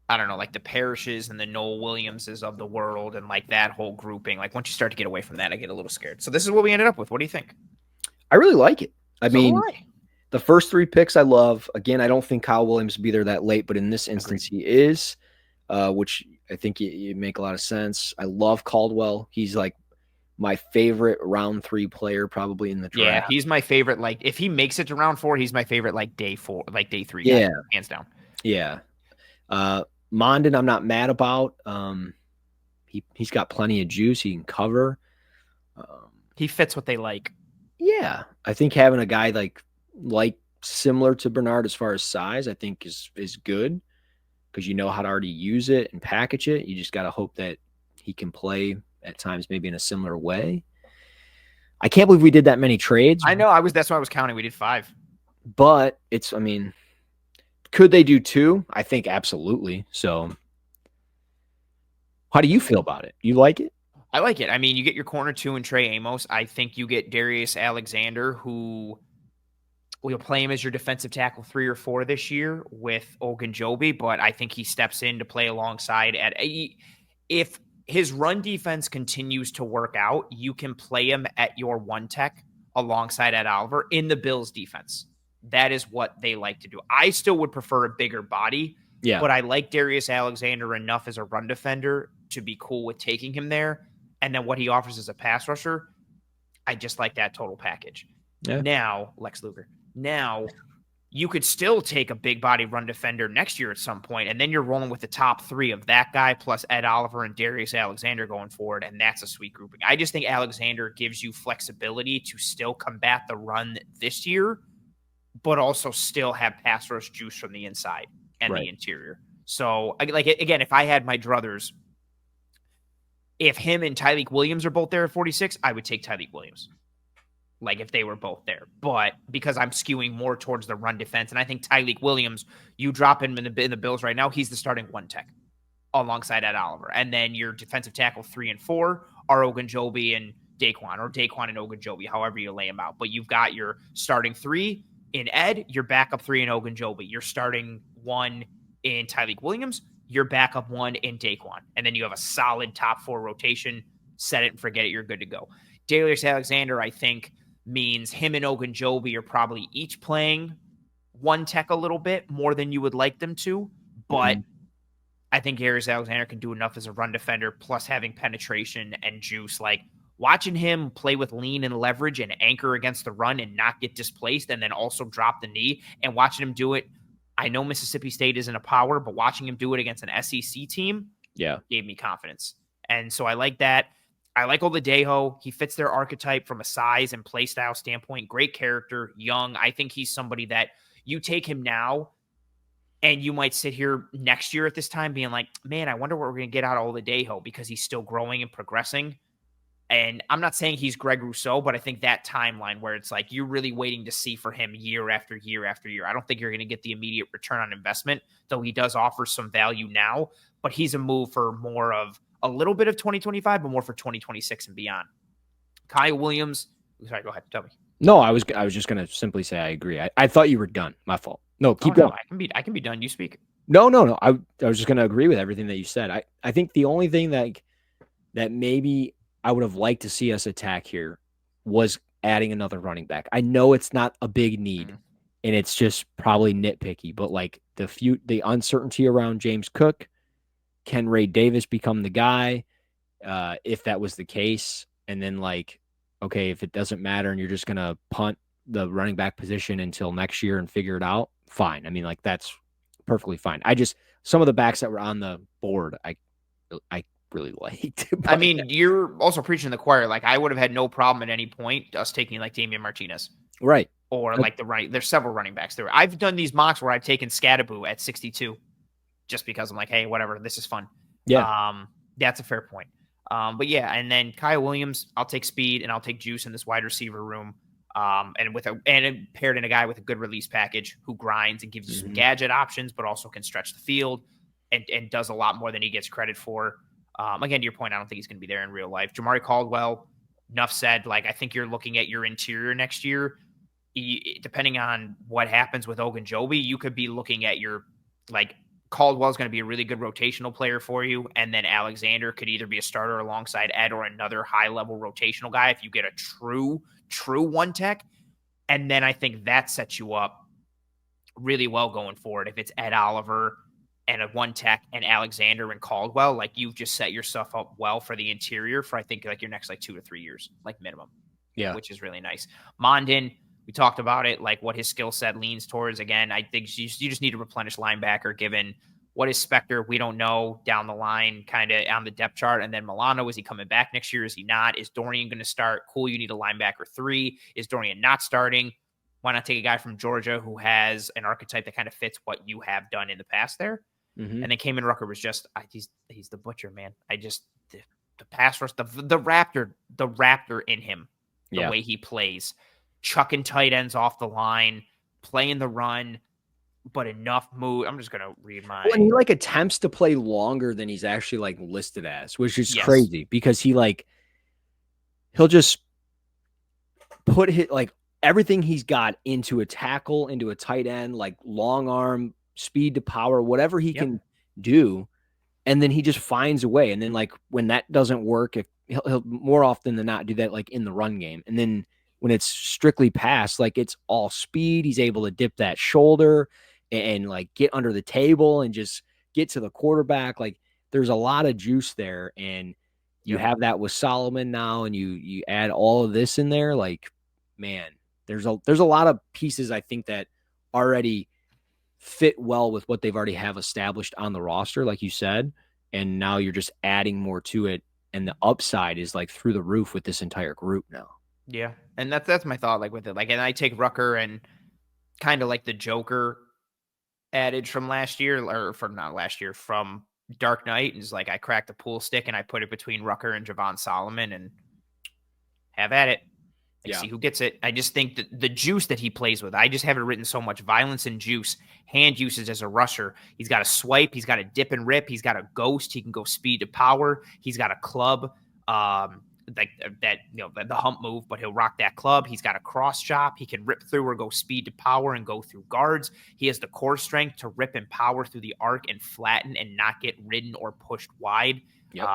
I don't know, like the Parishes and the Noel Williamses of the world and like that whole grouping. Like once you start to get away from that, I get a little scared. So this is what we ended up with. What do you think? I really like it. I So do mean, I. the first 3 picks I love. Again, I don't think Kyle Williams will be there that late, but in this instance, Agreed. he is, which I think you make a lot of sense. I love Caldwell. He's like my favorite round 3 player probably in the Yeah, draft. he's my favorite. Like if he makes it to round 4, he's my favorite like day 4, like day 3 guy, Yeah, hands down. yeah. Mondon, I'm not mad about. He's got plenty of juice. He can cover. He fits what they like. Yeah, I think having a guy like similar to Bernard as far as size, I think is good because you know how to already use it and package it. You just got to hope that he can play at times maybe in a similar way. I can't believe we did that many trades. I know. That's why I was counting. We did 5. But I mean, could they do 2? I think absolutely. So, how do you feel about it? You like it? I like it. I mean, you get your corner 2 and Trey Amos. I think you get Darius Alexander, who we'll play him as your defensive tackle 3 or 4 this year with Ogunjobi, but I think he steps in to play alongside if his run defense continues to work out, you can play him at your 1 tech alongside Ed Oliver in the Bills defense. That is what they like to do. I still would prefer a bigger body, Yeah. but I like Darius Alexander enough as a run defender to be cool with taking him there. And then what he offers as a pass rusher, I just like that total package. Yeah. Now, Lex Luger. Now, you could still take a big body run defender next year at some point, and then you're rolling with the top 3 of that guy plus Ed Oliver and Darius Alexander going forward, and that's a sweet grouping. I just think Alexander gives you flexibility to still combat the run this year, but also still have pass rush juice from the inside and the interior. So, like, again, if I had my druthers, if him and Tyleik Williams are both there at 46, I would take Tyleik Williams. Like if they were both there. But because I'm skewing more towards the run defense, and I think Tyleik Williams, you drop him in the Bills right now, he's the starting 1 tech alongside Ed Oliver. And then your defensive tackle 3 and 4 are Ogunjobi and Daquan, or Daquan and Ogunjobi, however you lay them out. But you've got your starting 3 in Ed, your backup 3 in Ogunjobi, your starting 1 in Tyleik Williams, your backup 1 in Daquan. And then you have a solid top 4 rotation. Set it and forget it. You're good to go. Darius Alexander, I think, means him and Ogunjobi are probably each playing 1 tech a little bit more than you would like them to. But I think Darius Alexander can do enough as a run defender, plus having penetration and juice. Like watching him play with lean and leverage and anchor against the run and not get displaced and then also drop the knee, and watching him do it. I know Mississippi State isn't a power, but watching him do it against an SEC team gave me confidence. And so I like that. I like Oladejo. He fits their archetype from a size and play style standpoint. Great character, young. I think he's somebody that you take him now and you might sit here next year at this time being like, man, I wonder what we're going to get out of Oladejo because he's still growing and progressing. And I'm not saying he's Greg Rousseau, but I think that timeline where it's like you're really waiting to see for him year after year after year. I don't think you're going to get the immediate return on investment, though he does offer some value now. But he's a move for more of a little bit of 2025, but more for 2026 and beyond. Kyle Williams. Sorry, go ahead. Tell me. No, I was just going to simply say I agree. I thought you were done. My fault. No, keep going. No, I can be done. You speak. No. I was just going to agree with everything that you said. I think the only thing that maybe I would have liked to see us attack here was adding another running back. I know it's not a big need, and it's just probably nitpicky, but like the uncertainty around James Cook, can Ray Davis become the guy? If that was the case, and then like, okay, if it doesn't matter and you're just gonna punt the running back position until next year and figure it out, fine. I mean, like that's perfectly fine. Some of the backs that were on the board, I really liked. I mean, you're also preaching to the choir. Like I would have had no problem at any point us taking like Damian Martinez. Right. Or like there's several running backs there. I've done these mocks where I've taken Scadaboo at 62 just because I'm like, hey, whatever, this is fun. Yeah. That's a fair point. But yeah, and then Kyle Williams, I'll take speed and I'll take juice in this wide receiver room. And paired in a guy with a good release package who grinds and gives you some gadget options, but also can stretch the field and does a lot more than he gets credit for. Again, to your point, I don't think he's going to be there in real life. Jamari Caldwell, enough said. Like I think you're looking at your interior next year. Depending on what happens with Ogunjobi, you could be looking at your like Caldwell's going to be a really good rotational player for you. And then Alexander could either be a starter alongside Ed or another high-level rotational guy if you get a true one tech. And then I think that sets you up really well going forward. If it's Ed Oliver and a one tech and Alexander and Caldwell, like you've just set yourself up well for the interior for I think like your next like 2 to 3 years, like minimum. Yeah. Which is really nice. Mondin, we talked about it, like what his skill set leans towards. Again, I think you just need to replenish linebacker given what is Spector. We don't know down the line, kind of on the depth chart. And then Milano, is he coming back next year? Is he not? Is Dorian going to start? Cool, you need a linebacker 3. Is Dorian not starting? Why not take a guy from Georgia who has an archetype that kind of fits what you have done in the past there? Mm-hmm. And then Kamen Rucker was just, he's the butcher, man. The pass rush, the raptor in him, the way he plays, chucking tight ends off the line, playing the run, but enough move. I'm just going to read my. Well, and he like attempts to play longer than he's actually like listed as, which is crazy because he'll just put his like everything he's got into a tackle, into a tight end, like long arm, speed to power, whatever he can do. And then he just finds a way. And then like when that doesn't work, if he'll more often than not do that like in the run game. And then when it's strictly pass, like it's all speed. He's able to dip that shoulder and like get under the table and just get to the quarterback. Like there's a lot of juice there. And you have that with Solomon now, and you add all of this in there. Like, man, there's a lot of pieces I think that already fit well with what they've already have established on the roster, like you said. And now you're just adding more to it. And the upside is like through the roof with this entire group now. Yeah. And that's my thought, like with it. Like, and I take Rucker and kind of like the Joker adage from last year, or from not last year, from Dark Knight. And it's like, I cracked the pool stick and I put it between Rucker and Javon Solomon and have at it. See who gets it. I just think that the juice that he plays with, I just have it written so much violence and juice, hand usage as a rusher. He's got a swipe. He's got a dip and rip. He's got a ghost. He can go speed to power. He's got a club, like that, the hump move, but he'll rock that club. He's got a cross chop. He can rip through or go speed to power and go through guards. He has the core strength to rip and power through the arc and flatten and not get ridden or pushed wide. Yep.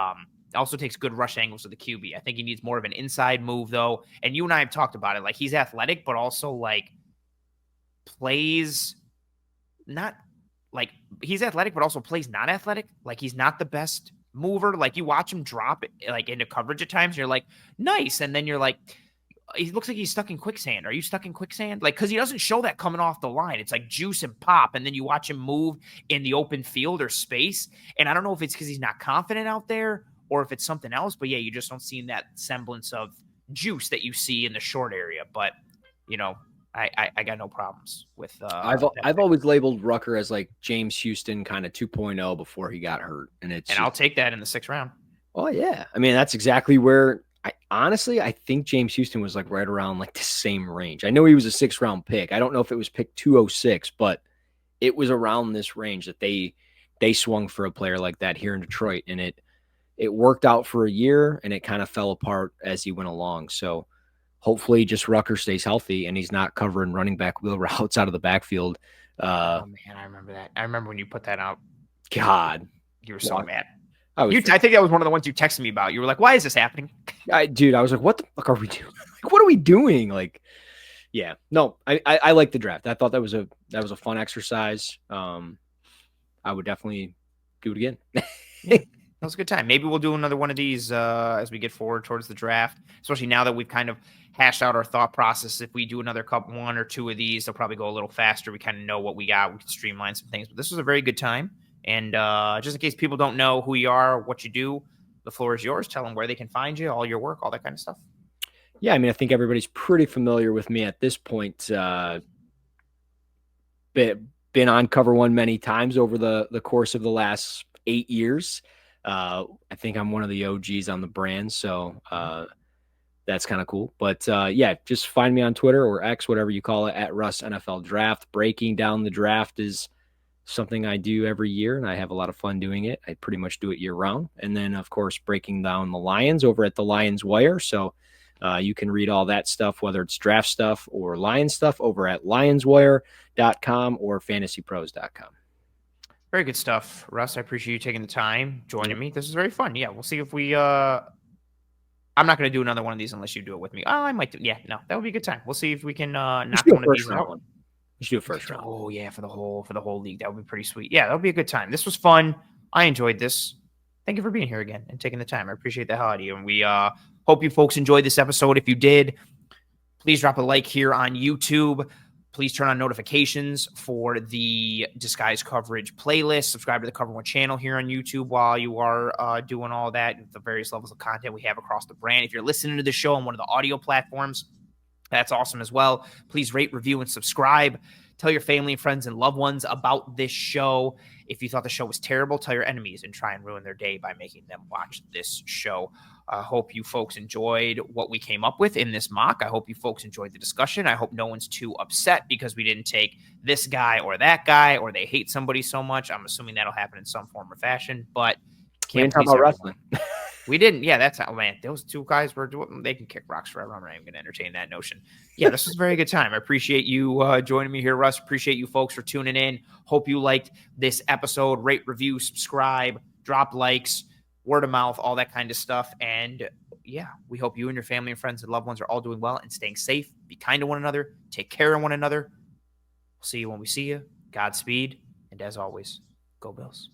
Also takes good rush angles to the QB. I think he needs more of an inside move, though. And you and I have talked about it. Like, he's athletic, but also, like, plays not – like, he's athletic, but also plays not athletic. Like, he's not the best mover. Like, you watch him drop, like, into coverage at times, and you're like, nice. And then you're like, he looks like he's stuck in quicksand. Are you stuck in quicksand? Like, because he doesn't show that coming off the line. It's like juice and pop, and then you watch him move in the open field or space. And I don't know if it's because he's not confident out there or if it's something else, but yeah, you just don't see that semblance of juice that you see in the short area. But, I got no problems with I've always labeled Rucker as like James Houston kind of 2.0 before he got hurt. And I'll take that in the 6th round. Oh yeah. I mean, that's exactly where I think James Houston was like right around like the same range. I know he was a 6th round pick. I don't know if it was pick 206, but it was around this range that they swung for a player like that here in Detroit. And it worked out for a year, and it kind of fell apart as he went along. So hopefully just Rucker stays healthy and he's not covering running back wheel routes out of the backfield. Oh, man, I remember that. I remember when you put that out. God. You were so mad. I think that was one of the ones you texted me about. You were like, why is this happening? Dude, I was like, what the fuck are we doing? Like, what are we doing? Like, yeah. No, I like the draft. I thought that was a fun exercise. I would definitely do it again. Yeah. That was a good time. Maybe we'll do another one of these as we get forward towards the draft, especially now that we've kind of hashed out our thought process. If we do another one or two of these, they'll probably go a little faster. We kind of know what we got. We can streamline some things. But this was a very good time. And just in case people don't know who you are, what you do, the floor is yours. Tell them where they can find you, all your work, all that kind of stuff. Yeah, I mean, I think everybody's pretty familiar with me at this point. Been on Cover One many times over the course of the last 8 years. I think I'm one of the OGs on the brand, so that's kind of cool. But yeah, just find me on Twitter or X, whatever you call it, at Russ NFL Draft. Breaking down the draft is something I do every year, and I have a lot of fun doing it. I pretty much do it year round. And then, of course, breaking down the Lions over at the Lions Wire. So you can read all that stuff, whether it's draft stuff or Lions stuff, over at lionswire.com or fantasypros.com. Very good stuff, Russ. I appreciate you taking the time, joining me. This is very fun. Yeah, we'll see if we I'm not going to do another one of these unless you do it with me. Oh, I might do. Yeah, no, that would be a good time. We'll see if we can We should knock do a one of first these round out. one. We should do a first round. Oh yeah, for the whole league, that would be pretty sweet. Yeah, that would be a good time. This was fun. I enjoyed this. Thank you for being here again and taking the time. I appreciate the hell out of you. And we hope you folks enjoyed this episode. If you did, please drop a like here on YouTube. Please turn on notifications for the Disguise coverage playlist. Subscribe to the Cover One channel here on YouTube while you are doing all that, the various levels of content we have across the brand. If you're listening to the show on one of the audio platforms, that's awesome as well. Please rate, review, and subscribe. Tell your family and friends and loved ones about this show. If you thought the show was terrible, tell your enemies and try and ruin their day by making them watch this show. I hope you folks enjoyed what we came up with in this mock. I hope you folks enjoyed the discussion. I hope no one's too upset because we didn't take this guy or that guy, or they hate somebody so much. I'm assuming that'll happen in some form or fashion, but We didn't talk about wrestling. We didn't. Yeah, that's how, man. Those two guys were doing, they can kick rocks forever. I'm not even going to entertain that notion. Yeah, this was a very good time. I appreciate you joining me here, Russ. Appreciate you folks for tuning in. Hope you liked this episode. Rate, review, subscribe, drop likes, word of mouth, all that kind of stuff. And yeah, we hope you and your family and friends and loved ones are all doing well and staying safe. Be kind to one another. Take care of one another. We'll see you when we see you. Godspeed. And as always, go Bills.